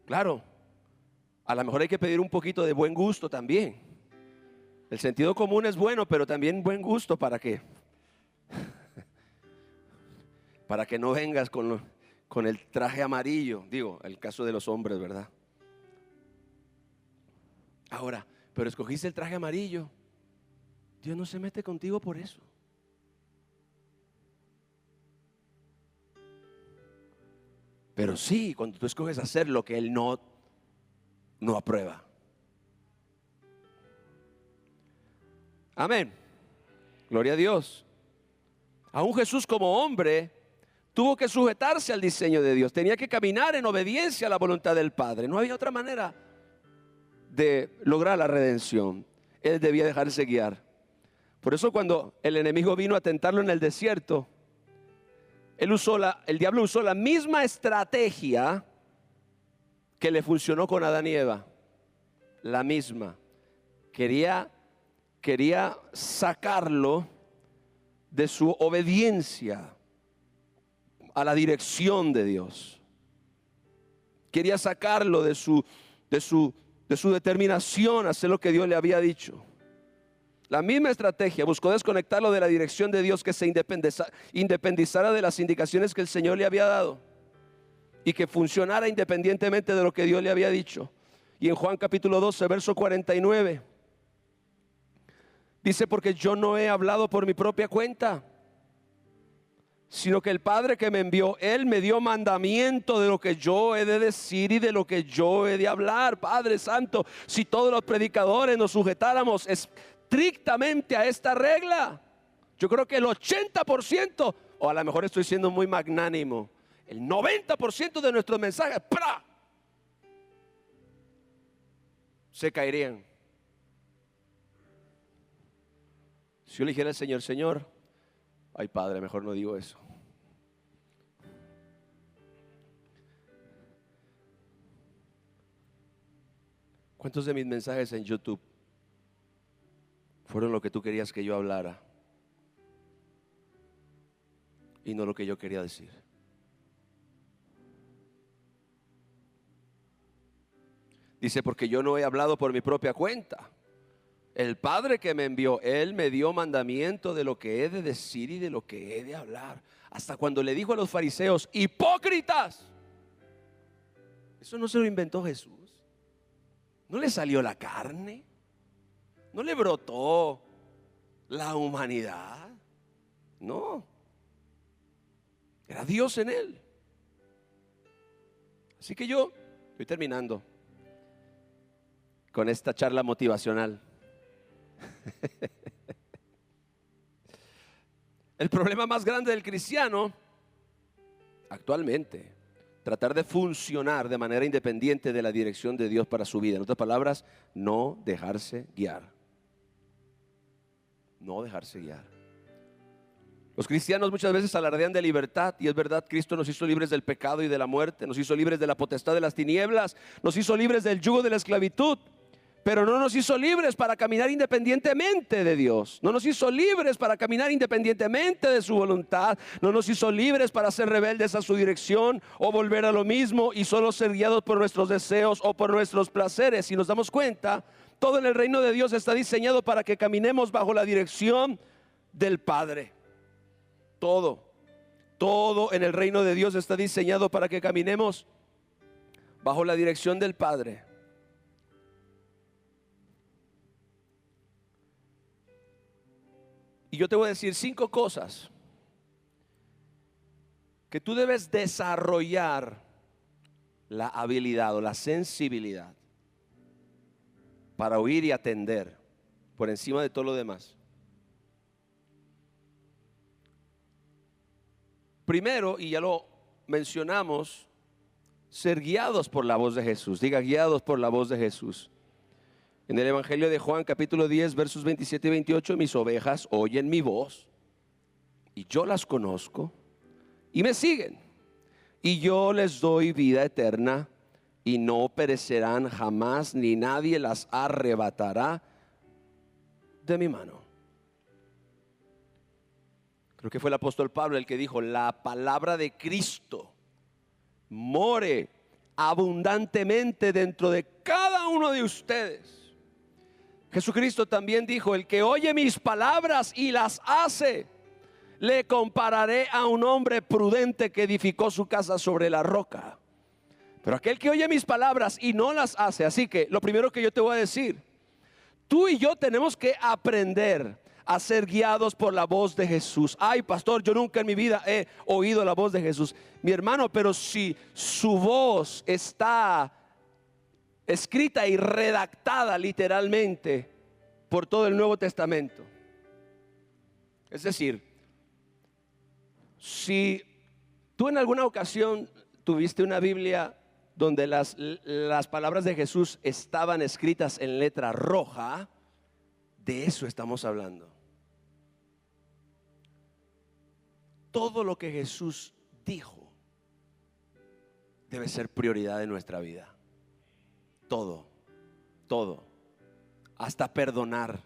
Claro, a lo mejor hay que pedir un poquito de buen gusto también. El sentido común es bueno, pero también buen gusto. ¿Para qué? Para que no vengas con el traje amarillo. Digo, el caso de los hombres, ¿verdad? Ahora, pero escogiste el traje amarillo. Dios no se mete contigo por eso. Pero sí, cuando tú escoges hacer lo que Él no aprueba. Amén. Gloria a Dios. Aún Jesús como hombre tuvo que sujetarse al diseño de Dios. Tenía que caminar en obediencia a la voluntad del Padre. No había otra manera de lograr la redención. Él debía dejarse guiar. Por eso cuando el enemigo vino a tentarlo en el desierto, el diablo usó la misma estrategia que le funcionó con Adán y Eva. La misma. Quería sacarlo de su obediencia a la dirección de Dios. Quería sacarlo de su determinación a hacer lo que Dios le había dicho. La misma estrategia buscó desconectarlo de la dirección de Dios, que se independizara de las indicaciones que el Señor le había dado y que funcionara independientemente de lo que Dios le había dicho. Y en Juan capítulo 12, verso 49, dice, porque yo no he hablado por mi propia cuenta, sino que el Padre que me envió, Él me dio mandamiento de lo que yo he de decir y de lo que yo he de hablar. Padre Santo, si todos los predicadores nos sujetáramos estrictamente a esta regla, yo creo que el 80%, o a lo mejor estoy siendo muy magnánimo, el 90% de nuestros mensajes se caerían. Si yo le dijera al Señor, Señor, ay Padre, mejor no digo eso. ¿Cuántos de mis mensajes en YouTube fueron lo que tú querías que yo hablara y no lo que yo quería decir? Dice, porque yo no he hablado por mi propia cuenta. El Padre que me envió, Él me dio mandamiento de lo que he de decir y de lo que he de hablar. Hasta cuando le dijo a los fariseos, hipócritas. Eso no se lo inventó Jesús. No le salió la carne. No le brotó la humanidad. No. Era Dios en él. Así que yo estoy terminando con esta charla motivacional. El problema más grande del cristiano actualmente, tratar de funcionar de manera independiente de la dirección de Dios para su vida. En otras palabras, no dejarse guiar. No dejarse guiar. Los cristianos muchas veces alardean de libertad, y es verdad, Cristo nos hizo libres del pecado y de la muerte, nos hizo libres de la potestad de las tinieblas, nos hizo libres del yugo de la esclavitud. Pero no nos hizo libres para caminar independientemente de Dios. No nos hizo libres para caminar independientemente de su voluntad. No nos hizo libres para ser rebeldes a su dirección o volver a lo mismo y solo ser guiados por nuestros deseos o por nuestros placeres. Si nos damos cuenta, todo en el reino de Dios está diseñado para que caminemos bajo la dirección del Padre. Todo en el reino de Dios está diseñado para que caminemos bajo la dirección del Padre. Y yo te voy a decir 5 cosas que tú debes desarrollar la habilidad o la sensibilidad para oír y atender por encima de todo lo demás. Primero, y ya lo mencionamos, ser guiados por la voz de Jesús. Diga, guiados por la voz de Jesús. En el Evangelio de Juan, capítulo 10, versos 27 y 28, mis ovejas oyen mi voz, y yo las conozco, y me siguen, y yo les doy vida eterna, y no perecerán jamás, ni nadie las arrebatará de mi mano. Creo que fue el apóstol Pablo el que dijo, la palabra de Cristo more abundantemente dentro de cada uno de ustedes. Jesucristo también dijo, el que oye mis palabras y las hace, le compararé a un hombre prudente que edificó su casa sobre la roca. Pero aquel que oye mis palabras y no las hace, así que lo primero que yo te voy a decir, tú y yo tenemos que aprender a ser guiados por la voz de Jesús. Ay, pastor, yo nunca en mi vida he oído la voz de Jesús. Mi hermano, pero si su voz está escrita y redactada literalmente por todo el Nuevo Testamento. Es decir, si tú en alguna ocasión tuviste una Biblia donde las palabras de Jesús estaban escritas en letra roja, de eso estamos hablando. Todo lo que Jesús dijo debe ser prioridad en nuestra vida. Todo, hasta perdonar.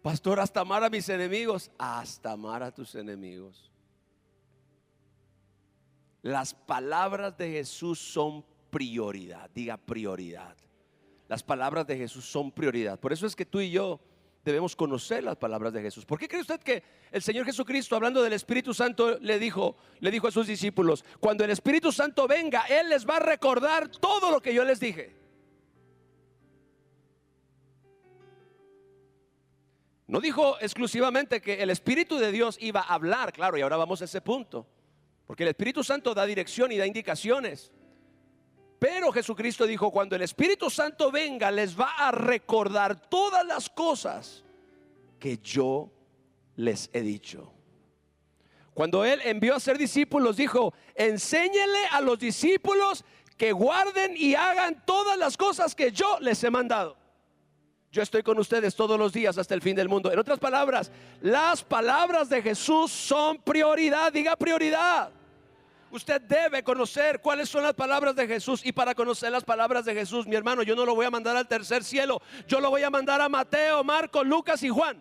Pastor, hasta amar a mis enemigos, hasta amar a tus enemigos. Las palabras de Jesús son prioridad, diga prioridad. Las palabras de Jesús son prioridad. Por eso es que tú y yo debemos conocer las palabras de Jesús. ¿Por qué cree usted que el Señor Jesucristo, hablando del Espíritu Santo, le dijo a sus discípulos, cuando el Espíritu Santo venga, Él les va a recordar todo lo que yo les dije? No dijo exclusivamente que el Espíritu de Dios iba a hablar, claro, y ahora vamos a ese punto, porque el Espíritu Santo da dirección y da indicaciones. Pero Jesucristo dijo, cuando el Espíritu Santo venga, les va a recordar todas las cosas que yo les he dicho. Cuando Él envió a ser discípulos, dijo, enséñenle a los discípulos que guarden y hagan todas las cosas que yo les he mandado. Yo estoy con ustedes todos los días hasta el fin del mundo. En otras palabras, las palabras de Jesús son prioridad, diga prioridad. Usted debe conocer cuáles son las palabras de Jesús. Y para conocer las palabras de Jesús, mi hermano, yo no lo voy a mandar al tercer cielo. Yo lo voy a mandar a Mateo, Marcos, Lucas y Juan.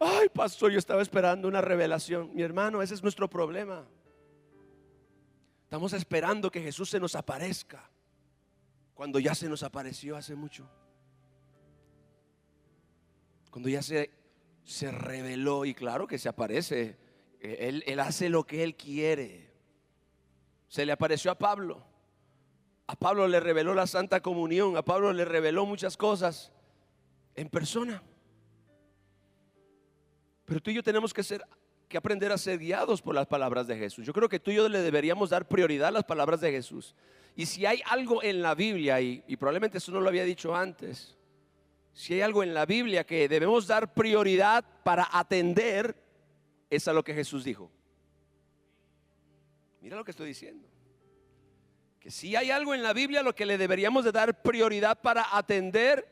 Ay, pastor, yo estaba esperando una revelación. Mi hermano, ese es nuestro problema. Estamos esperando que Jesús se nos aparezca, cuando ya se nos apareció hace mucho. Cuando ya se reveló, y claro que se aparece. Él hace lo que Él quiere. Se le apareció a Pablo. A Pablo le reveló la Santa Comunión. A Pablo le reveló muchas cosas en persona. Pero tú y yo tenemos que aprender a ser guiados por las palabras de Jesús. Yo creo que tú y yo le deberíamos dar prioridad a las palabras de Jesús. Y si hay algo en la Biblia, y probablemente eso no lo había dicho antes, si hay algo en la Biblia que debemos dar prioridad para atender, es a lo que Jesús dijo. Mira lo que estoy diciendo. Que si hay algo en la Biblia a lo que le deberíamos de dar prioridad para atender,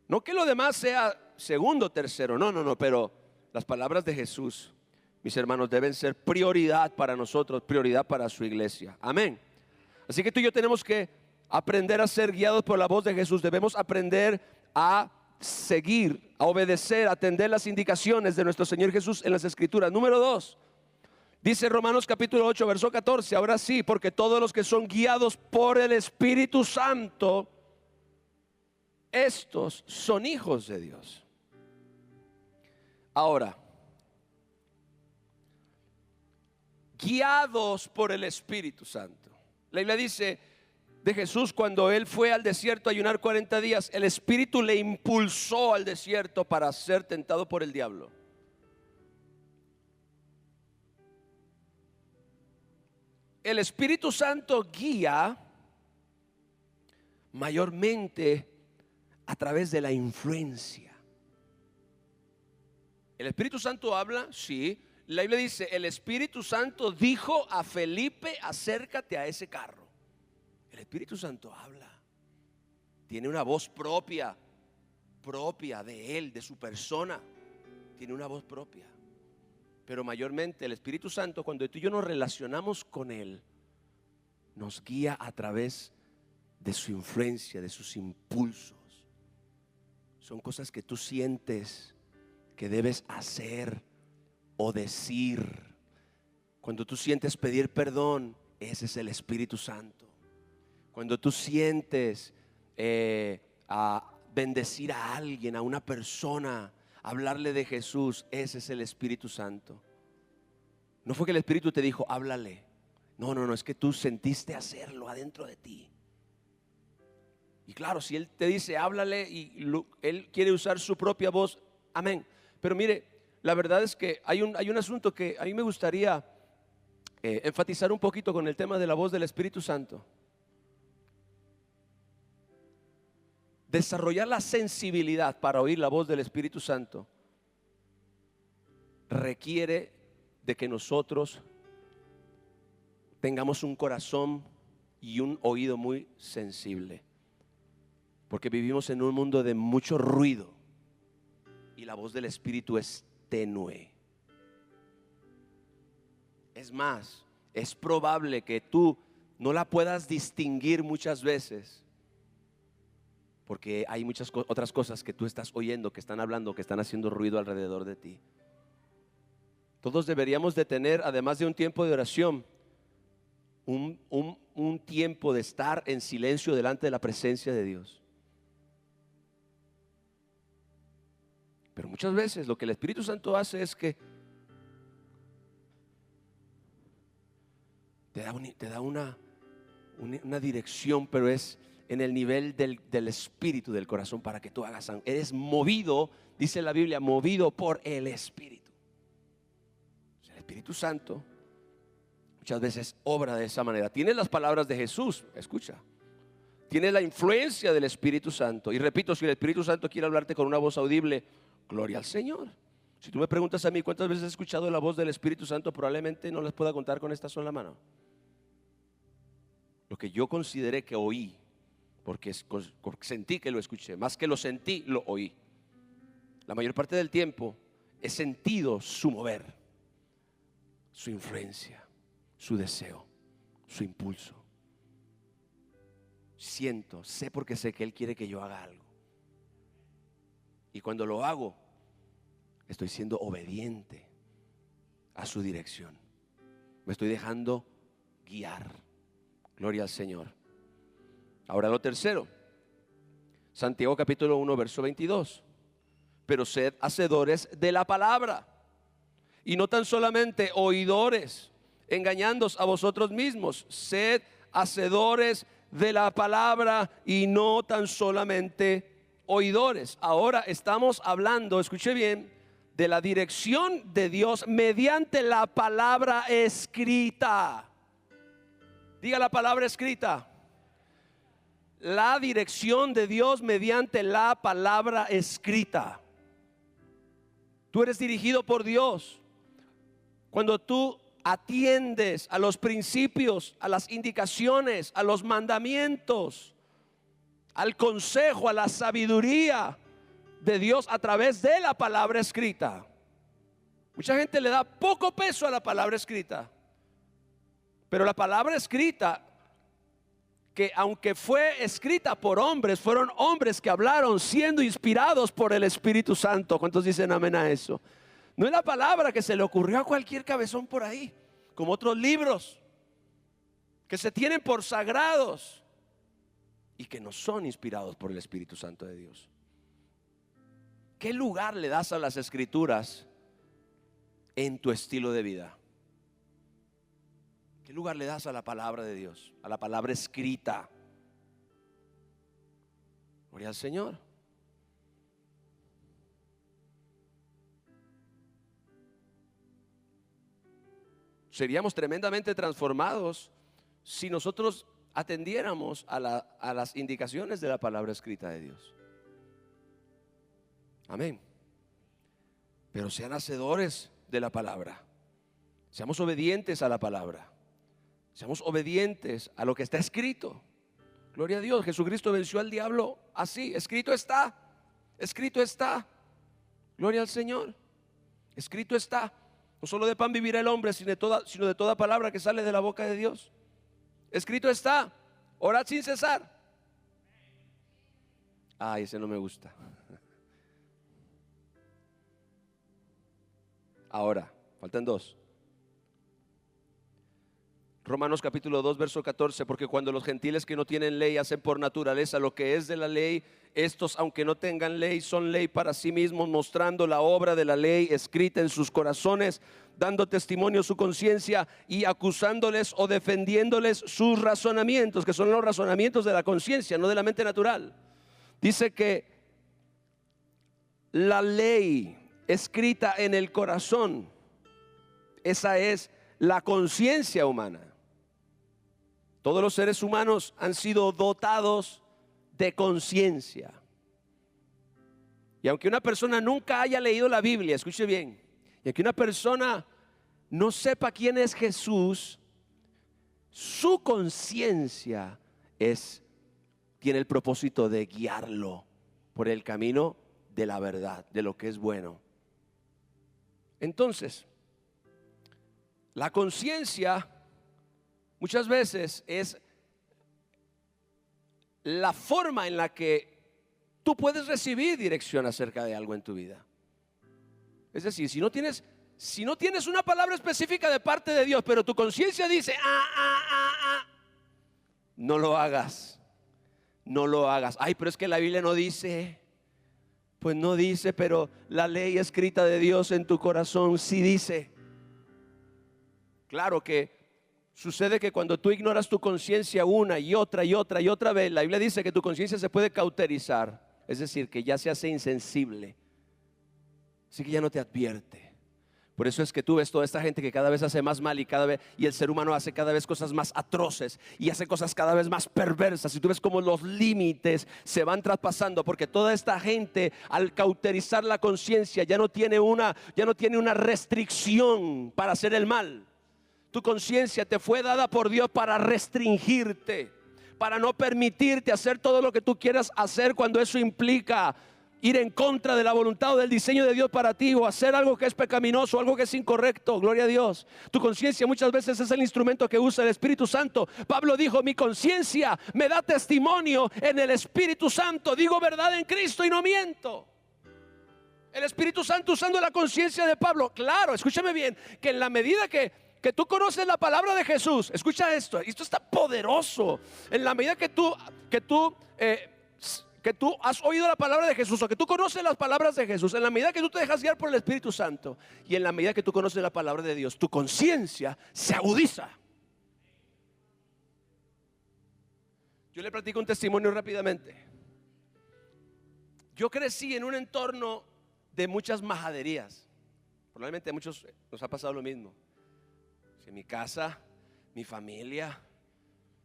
no que lo demás sea segundo, tercero, no, pero las palabras de Jesús, mis hermanos, deben ser prioridad para nosotros, prioridad para su iglesia. Amén. Así que tú y yo tenemos que aprender a ser guiados por la voz de Jesús. Debemos aprender a seguir, a obedecer, a atender las indicaciones de nuestro Señor Jesús en las Escrituras. Número 2, dice Romanos capítulo 8, verso 14. Ahora sí, porque todos los que son guiados por el Espíritu Santo, estos son hijos de Dios. Ahora, guiados por el Espíritu Santo. La Biblia dice de Jesús, cuando Él fue al desierto a ayunar 40 días, el Espíritu le impulsó al desierto para ser tentado por el diablo. El Espíritu Santo guía mayormente a través de la influencia. El Espíritu Santo habla, sí. La Biblia dice, el Espíritu Santo dijo a Felipe, acércate a ese carro. El Espíritu Santo habla. Tiene una voz propia de Él, de su persona. Tiene una voz propia. Pero mayormente el Espíritu Santo, cuando tú y yo nos relacionamos con Él, nos guía a través de su influencia, de sus impulsos. Son cosas que tú sientes que debes hacer o decir. Cuando tú sientes pedir perdón, ese es el Espíritu Santo. Cuando tú sientes a bendecir a alguien, a una persona, hablarle de Jesús, ese es el Espíritu Santo. No fue que el Espíritu te dijo, háblale. No, es que tú sentiste hacerlo adentro de ti. Y claro, si Él te dice, háblale, y Él quiere usar su propia voz, amén. Pero mire, la verdad es que hay un asunto que a mí me gustaría enfatizar un poquito con el tema de la voz del Espíritu Santo. Desarrollar la sensibilidad para oír la voz del Espíritu Santo requiere de que nosotros tengamos un corazón y un oído muy sensible, porque vivimos en un mundo de mucho ruido y la voz del Espíritu es tenue. Es más, es probable que tú no la puedas distinguir muchas veces, porque hay muchas otras cosas que tú estás oyendo, que están hablando, que están haciendo ruido alrededor de ti. Todos deberíamos de tener, además de un tiempo de oración, un tiempo de estar en silencio delante de la presencia de Dios. Pero muchas veces lo que el Espíritu Santo hace es que te da una dirección, pero es en el nivel del espíritu, del corazón, para que tú hagas. Eres movido, dice la Biblia, movido por el Espíritu. El Espíritu Santo muchas veces obra de esa manera. Tienes las palabras de Jesús, escucha. Tienes la influencia del Espíritu Santo. Y repito, si el Espíritu Santo quiere hablarte con una voz audible, gloria al Señor. Si tú me preguntas a mí cuántas veces he escuchado la voz del Espíritu Santo, probablemente no les pueda contar con esta sola mano. Lo que yo consideré que oí, porque sentí que lo escuché, más que lo sentí, lo oí. La mayor parte del tiempo he sentido su mover, su influencia, su deseo, su impulso. Sé porque sé que Él quiere que yo haga algo. Y cuando lo hago, estoy siendo obediente a su dirección. Me estoy dejando guiar. Gloria al Señor. Ahora lo tercero, Santiago capítulo 1 verso 22. Pero sed hacedores de la palabra y no tan solamente oidores, engañándoos a vosotros mismos. Sed hacedores de la palabra y no tan solamente oidores. Ahora estamos hablando, escuche bien, de la dirección de Dios mediante la palabra escrita. Diga la palabra escrita. La dirección de Dios mediante la palabra escrita. Tú eres dirigido por Dios cuando tú atiendes a los principios, a las indicaciones, a los mandamientos, al consejo, a la sabiduría de Dios a través de la palabra escrita. Mucha gente le da poco peso a la palabra escrita, pero la palabra escrita, que aunque fue escrita por hombres, fueron hombres que hablaron siendo inspirados por el Espíritu Santo. ¿Cuántos dicen amén a eso? No es la palabra que se le ocurrió a cualquier cabezón por ahí, como otros libros que se tienen por sagrados y que no son inspirados por el Espíritu Santo de Dios. ¿Qué lugar le das a las Escrituras en tu estilo de vida? ¿Qué lugar le das a la palabra de Dios, a la palabra escrita? Gloria al Señor. Seríamos tremendamente transformados si nosotros atendiéramos a las indicaciones de la palabra escrita de Dios. Amén. Pero sean hacedores de la palabra. Seamos obedientes a la palabra. Seamos obedientes a lo que está escrito. Gloria a Dios. Jesucristo venció al diablo así. Escrito está. Escrito está. Gloria al Señor. Escrito está. No solo de pan vivirá el hombre, sino de toda palabra que sale de la boca de Dios. Escrito está. Orad sin cesar. Ay, ese no me gusta. Ahora, faltan dos. Romanos capítulo 2 verso 14. Porque cuando los gentiles que no tienen ley hacen por naturaleza lo que es de la ley, estos, aunque no tengan ley, son ley para sí mismos, mostrando la obra de la ley escrita en sus corazones, dando testimonio su conciencia y acusándoles o defendiéndoles sus razonamientos, que son los razonamientos de la conciencia, no de la mente natural. Dice que la ley escrita en el corazón, esa es la conciencia humana. Todos los seres humanos han sido dotados de conciencia. Y aunque una persona nunca haya leído la Biblia, escuche bien, y aunque una persona no sepa quién es Jesús, su conciencia tiene el propósito de guiarlo por el camino de la verdad, de lo que es bueno. Entonces, la conciencia muchas veces es la forma en la que tú puedes recibir dirección acerca de algo en tu vida. Es decir, si no tienes una palabra específica de parte de Dios, pero tu conciencia dice, no lo hagas, no lo hagas. Ay, pero es que la Biblia no dice. Pues no dice, pero la ley escrita de Dios en tu corazón sí dice. Claro que sucede que cuando tú ignoras tu conciencia una y otra y otra y otra vez, la Biblia dice que tu conciencia se puede cauterizar, es decir, que ya se hace insensible, así que ya no te advierte. Por eso es que tú ves toda esta gente que cada vez hace más mal y el ser humano hace cada vez cosas más atroces y hace cosas cada vez más perversas, y tú ves cómo los límites se van traspasando, porque toda esta gente, al cauterizar la conciencia, ya no tiene una restricción para hacer el mal. Tu conciencia te fue dada por Dios para restringirte, para no permitirte hacer todo lo que tú quieras hacer cuando eso implica ir en contra de la voluntad o del diseño de Dios para ti, o hacer algo que es pecaminoso, algo que es incorrecto. Gloria a Dios. Tu conciencia muchas veces es el instrumento que usa el Espíritu Santo. Pablo dijo, mi conciencia me da testimonio en el Espíritu Santo, digo verdad en Cristo y no miento. El Espíritu Santo usando la conciencia de Pablo. Claro, escúchame bien, que en la medida que que tú conoces la palabra de Jesús, escucha esto está poderoso. En la medida que tú has oído la palabra de Jesús, o que tú conoces las palabras de Jesús, en la medida que tú te dejas guiar por el Espíritu Santo, y en la medida que tú conoces la palabra de Dios, tu conciencia se agudiza. Yo le platico un testimonio rápidamente. Yo crecí en un entorno de muchas majaderías. Probablemente a muchos nos ha pasado lo mismo. En mi casa, mi familia,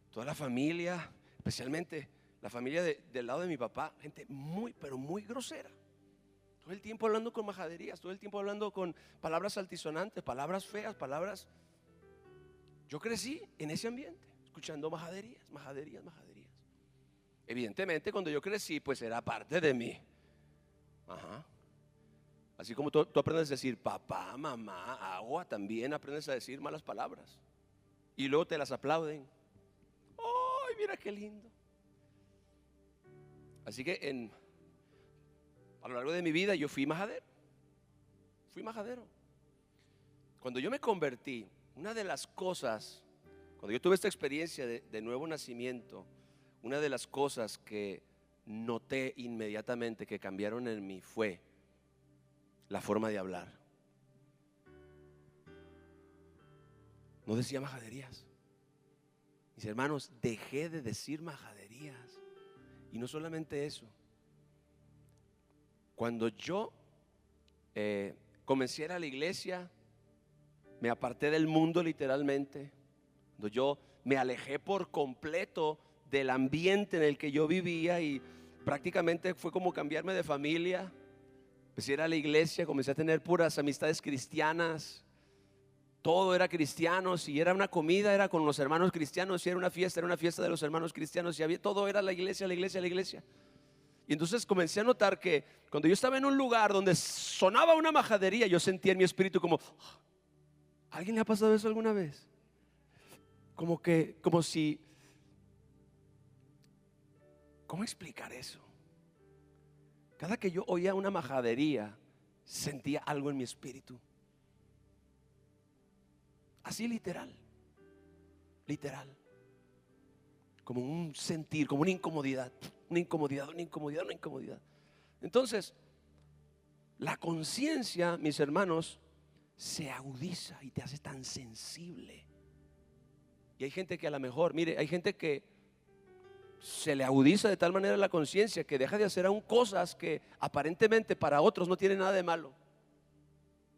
toda la familia, especialmente la familia del lado de mi papá, gente muy, pero muy grosera. Todo el tiempo hablando con majaderías, todo el tiempo hablando con palabras altisonantes, palabras feas, palabras. Yo crecí en ese ambiente, escuchando majaderías. Evidentemente, cuando yo crecí, pues era parte de mí. Ajá. Así como tú aprendes a decir papá, mamá, agua, también aprendes a decir malas palabras. Y luego te las aplauden. ¡Ay, mira qué lindo! Así que a lo largo de mi vida yo fui majadero. Cuando yo me convertí, una de las cosas, cuando yo tuve esta experiencia de nuevo nacimiento, una de las cosas que noté inmediatamente que cambiaron en mí fue la forma de hablar. No decía majaderías. Mis hermanos, dejé de decir majaderías. Y no solamente eso. Cuando yo comencé a ir a la iglesia, me aparté del mundo literalmente. Cuando yo me alejé por completo del ambiente en el que yo vivía, y prácticamente fue como cambiarme de familia. Empecé a ir a la iglesia, comencé a tener puras amistades cristianas. Todo era cristiano. Si era una comida, era con los hermanos cristianos. Si era una fiesta de los hermanos cristianos. Si todo era la iglesia. Y entonces comencé a notar que cuando yo estaba en un lugar donde sonaba una majadería, yo sentía en mi espíritu como, ¿a alguien le ha pasado eso alguna vez? Como si, ¿cómo explicar eso? Cada que yo oía una majadería, sentía algo en mi espíritu. Así literal. Como un sentir, como una incomodidad. Entonces, la conciencia, mis hermanos, se agudiza y te hace tan sensible. Y hay gente que a lo mejor, mire, hay gente que se le agudiza de tal manera la conciencia que deja de hacer aún cosas que aparentemente para otros no tienen nada de malo.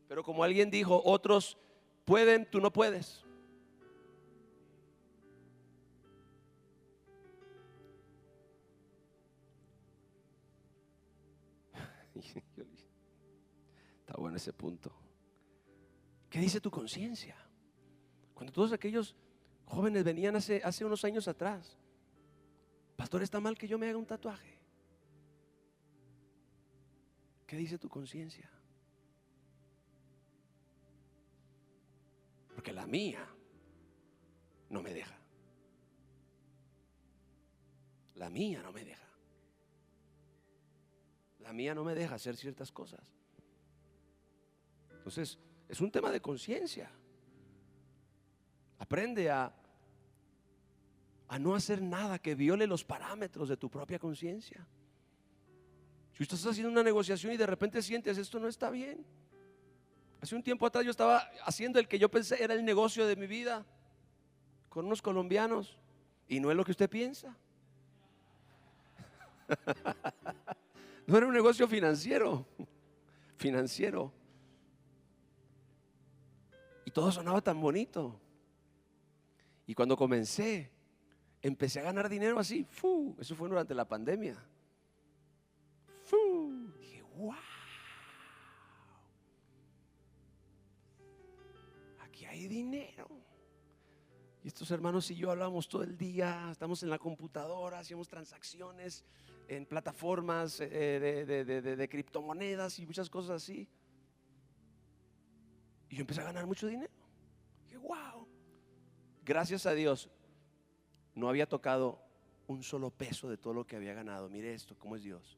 Pero como alguien dijo, otros pueden, tú no puedes. Está bueno ese punto. ¿Qué dice tu conciencia? Cuando todos aquellos jóvenes venían hace unos años atrás, pastor, ¿está mal que yo me haga un tatuaje? ¿Qué dice tu conciencia? Porque la mía no me deja. La mía no me deja hacer ciertas cosas. Entonces, es un tema de conciencia. Aprende a no hacer nada que viole los parámetros de tu propia conciencia. Si usted está haciendo una negociación y de repente sientes esto no está bien. Hace un tiempo atrás yo estaba haciendo el que yo pensé era el negocio de mi vida con unos colombianos, y no es lo que usted piensa. No era un negocio financiero. Y todo sonaba tan bonito. Y cuando empecé a ganar dinero así. Eso fue durante la pandemia. Dije, wow. Aquí hay dinero. Y estos hermanos y yo hablamos todo el día. Estamos en la computadora, hacíamos transacciones en plataformas de criptomonedas y muchas cosas así. Y yo empecé a ganar mucho dinero. Dije, wow. Gracias a Dios no había tocado un solo peso de todo lo que había ganado. Mire esto, cómo es Dios.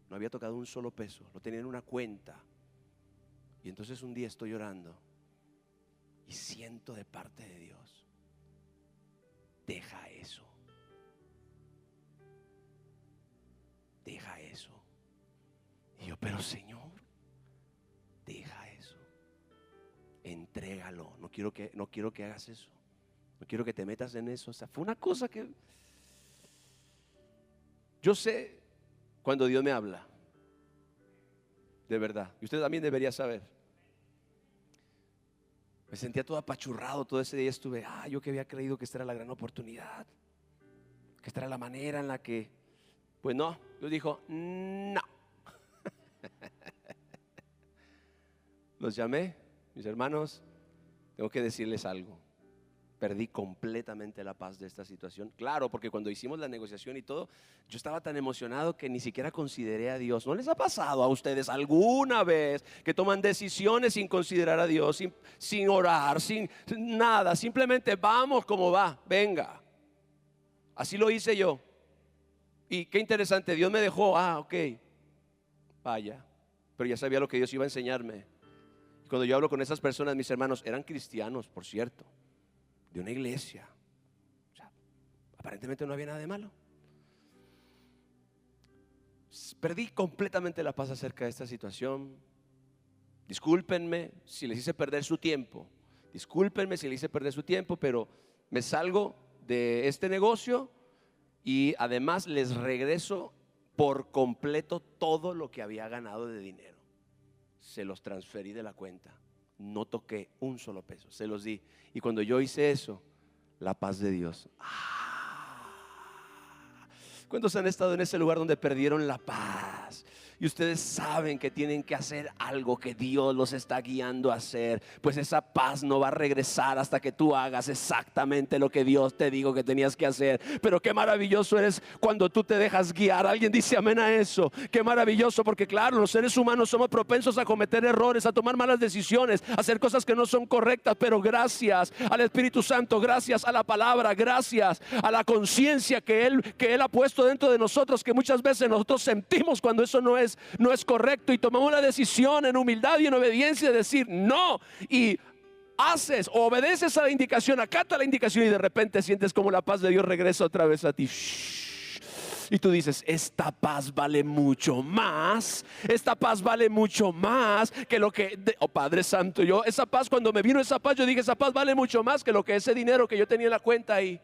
No había tocado un solo peso. Lo tenía en una cuenta. Y entonces un día estoy llorando y siento de parte de Dios: deja eso. Deja eso. Y yo: pero Señor, deja eso. Entrégalo. No quiero que hagas eso. No quiero que te metas en eso. O sea, fue una cosa que yo sé cuando Dios me habla, de verdad. Y usted también debería saber. Me sentía todo apachurrado todo ese día. Estuve, yo que había creído que esta era la gran oportunidad, que esta era la manera en la que, pues no, Dios dijo, no. Los llamé, mis hermanos, tengo que decirles algo. Perdí completamente la paz de esta situación. Claro, porque cuando hicimos la negociación y todo, yo estaba tan emocionado que ni siquiera consideré a Dios. ¿No les ha pasado a ustedes alguna vez que toman decisiones sin considerar a Dios, sin orar, sin nada? Simplemente vamos como va, venga. Así lo hice yo. Y qué interesante, Dios me dejó, ok, vaya. Pero ya sabía lo que Dios iba a enseñarme. Y cuando yo hablo con esas personas, mis hermanos, eran cristianos, por cierto, de una iglesia. O sea, aparentemente no había nada de malo. Perdí completamente la paz acerca de esta situación. Discúlpenme si les hice perder su tiempo. Discúlpenme si les hice perder su tiempo, pero me salgo de este negocio y además les regreso por completo todo lo que había ganado de dinero. Se los transferí de la cuenta. No toqué un solo peso, se los di. Y cuando yo hice eso, la paz de Dios. ¿Cuántos han estado en ese lugar donde perdieron la paz? Y ustedes saben que tienen que hacer algo, que Dios los está guiando a hacer. Pues esa paz no va a regresar hasta que tú hagas exactamente lo que Dios te dijo que tenías que hacer. Pero qué maravilloso eres cuando tú te dejas guiar. Alguien dice amén a eso. Qué maravilloso, porque claro, los seres humanos somos propensos a cometer errores, a tomar malas decisiones, a hacer cosas que no son correctas. Pero gracias al Espíritu Santo, gracias a la palabra, gracias a la conciencia que Él ha puesto dentro de nosotros, que muchas veces nosotros sentimos cuando eso no es correcto, y tomamos la decisión en humildad y en obediencia de decir no, y haces o obedeces a la indicación, acata la indicación, y de repente sientes como la paz de Dios regresa otra vez a ti. Y tú dices, esta paz vale mucho más. Esta paz vale mucho más que lo que, Padre Santo, esa paz, cuando me vino esa paz, yo dije, esa paz vale mucho más que lo que ese dinero que yo tenía en la cuenta ahí.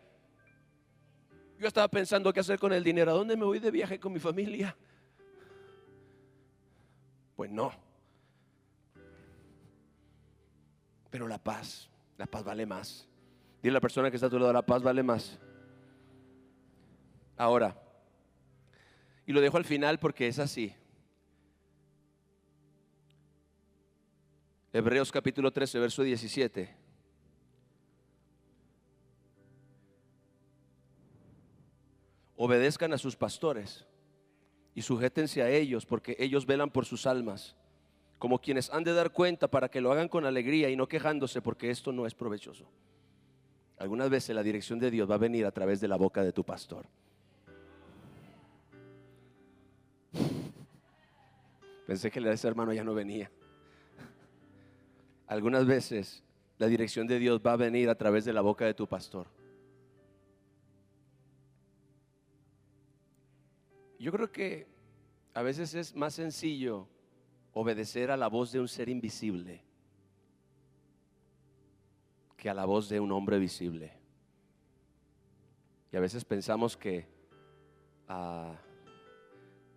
Yo estaba pensando qué hacer con el dinero. ¿A dónde me voy de viaje con mi familia? Pues no. Pero la paz vale más. Dile a la persona que está a tu lado, la paz vale más. Ahora, y lo dejo al final porque es así. Hebreos capítulo 13, verso 17. Obedezcan a sus pastores y sujétense a ellos, porque ellos velan por sus almas, como quienes han de dar cuenta, para que lo hagan con alegría y no quejándose, porque esto no es provechoso. Algunas veces la dirección de Dios va a venir a través de la boca de tu pastor. Pensé que ese hermano ya no venía. Algunas veces la dirección de Dios va a venir a través de la boca de tu pastor. Yo creo que a veces es más sencillo obedecer a la voz de un ser invisible que a la voz de un hombre visible. Y a veces pensamos que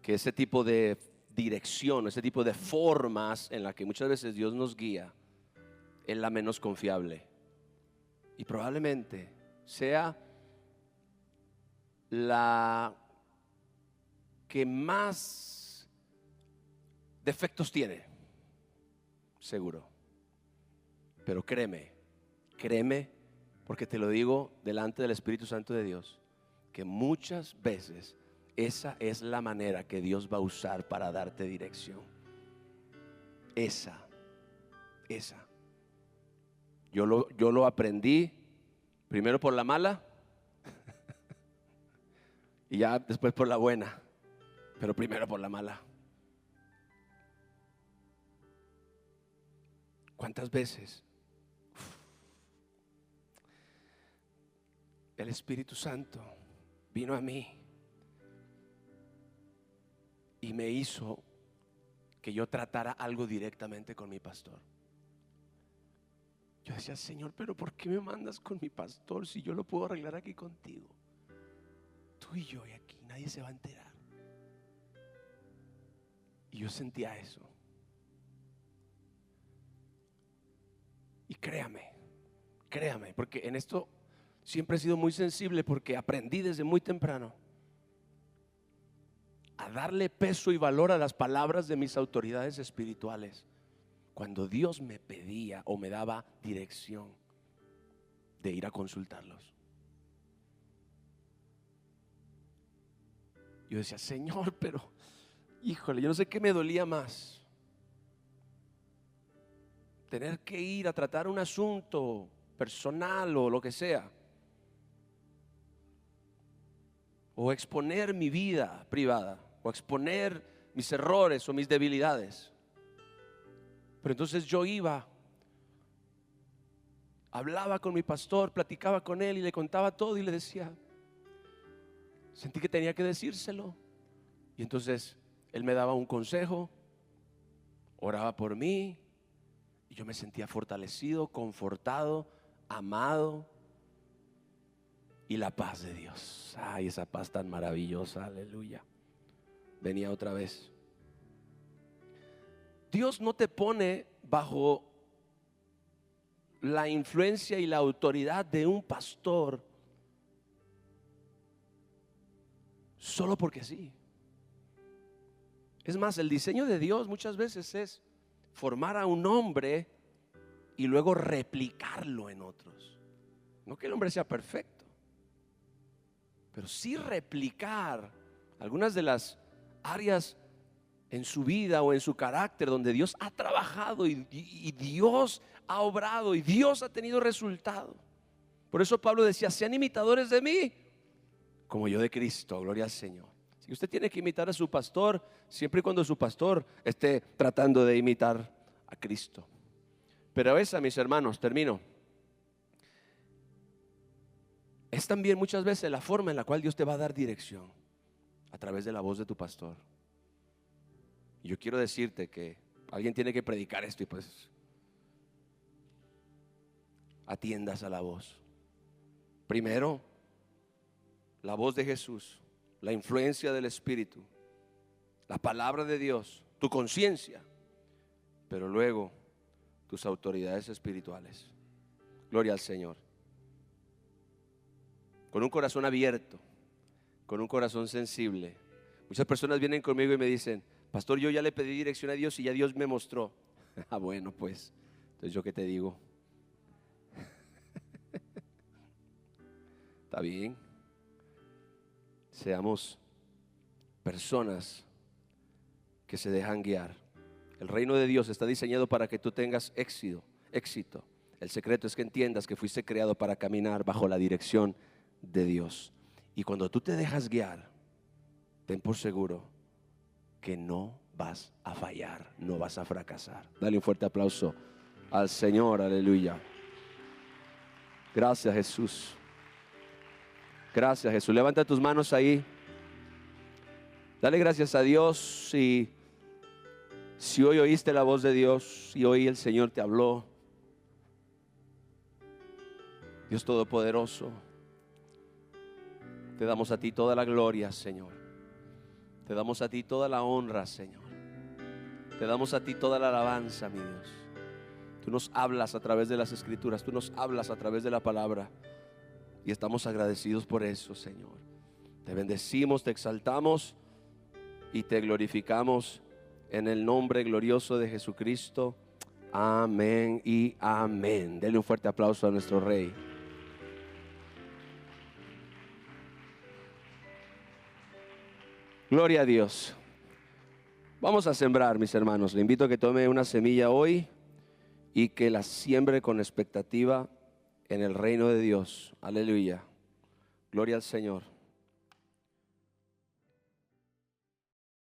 ese tipo de dirección, ese tipo de formas en la que muchas veces Dios nos guía es la menos confiable. Y probablemente sea la que más defectos tiene, seguro. Pero créeme, porque te lo digo delante del Espíritu Santo de Dios, que muchas veces esa es la manera que Dios va a usar para darte dirección. Esa. Yo lo aprendí primero por la mala y ya después por la buena, pero primero por la mala. ¿Cuántas veces el Espíritu Santo vino a mí y me hizo que yo tratara algo directamente con mi pastor. Yo decía, Señor, pero ¿por qué me mandas con mi pastor si yo lo puedo arreglar aquí contigo? Tú y yo, y aquí nadie se va a enterar. Y yo sentía eso. Y créame, porque en esto siempre he sido muy sensible, porque aprendí desde muy temprano a darle peso y valor a las palabras de mis autoridades espirituales cuando Dios me pedía o me daba dirección de ir a consultarlos. Yo decía, Señor, pero híjole, yo no sé qué me dolía más: tener que ir a tratar un asunto personal o lo que sea, o exponer mi vida privada, o exponer mis errores o mis debilidades. Pero entonces yo iba, hablaba con mi pastor, platicaba con él y le contaba todo y le decía, sentí que tenía que decírselo. Y entonces él me daba un consejo, oraba por mí y yo me sentía fortalecido, confortado, amado. Y la paz de Dios, ay, esa paz tan maravillosa, aleluya, venía otra vez. Dios no te pone bajo la influencia y la autoridad de un pastor solo porque sí. Es más, el diseño de Dios muchas veces es formar a un hombre y luego replicarlo en otros. No que el hombre sea perfecto, pero sí replicar algunas de las áreas en su vida o en su carácter donde Dios ha trabajado y Dios ha obrado y Dios ha tenido resultado. Por eso Pablo decía, sean imitadores de mí como yo de Cristo, gloria al Señor. Si usted tiene que imitar a su pastor, siempre y cuando su pastor esté tratando de imitar a Cristo. Pero esa, mis hermanos, termino, es también muchas veces la forma en la cual Dios te va a dar dirección, a través de la voz de tu pastor. Y yo quiero decirte que alguien tiene que predicar esto y pues atiendas a la voz. Primero, la voz de Jesús, la influencia del Espíritu, la palabra de Dios, tu conciencia, pero luego tus autoridades espirituales. Gloria al Señor. Con un corazón abierto, con un corazón sensible. Muchas personas vienen conmigo y me dicen, pastor, yo ya le pedí dirección a Dios y ya Dios me mostró. Ah, bueno, pues, entonces yo qué te digo. Está bien. Seamos personas que se dejan guiar. El reino de Dios está diseñado para que tú tengas éxito. El secreto es que entiendas que fuiste creado para caminar bajo la dirección de Dios. Y cuando tú te dejas guiar, ten por seguro que no vas a fallar, no vas a fracasar. Dale un fuerte aplauso al Señor, aleluya. Gracias, Jesús. Gracias, Jesús. Levanta tus manos ahí. Dale gracias a Dios. Si hoy oíste la voz de Dios, si hoy el Señor te habló, Dios Todopoderoso, te damos a ti toda la gloria, Señor. Te damos a ti toda la honra, Señor. Te damos a ti toda la alabanza, mi Dios. Tú nos hablas a través de las Escrituras, tú nos hablas a través de la palabra. Y estamos agradecidos por eso, Señor. Te bendecimos, te exaltamos y te glorificamos en el nombre glorioso de Jesucristo. Amén y amén. Denle un fuerte aplauso a nuestro Rey. Gloria a Dios. Vamos a sembrar, mis hermanos. Le invito a que tome una semilla hoy y que la siembre con expectativa en el reino de Dios. Aleluya. Gloria al Señor.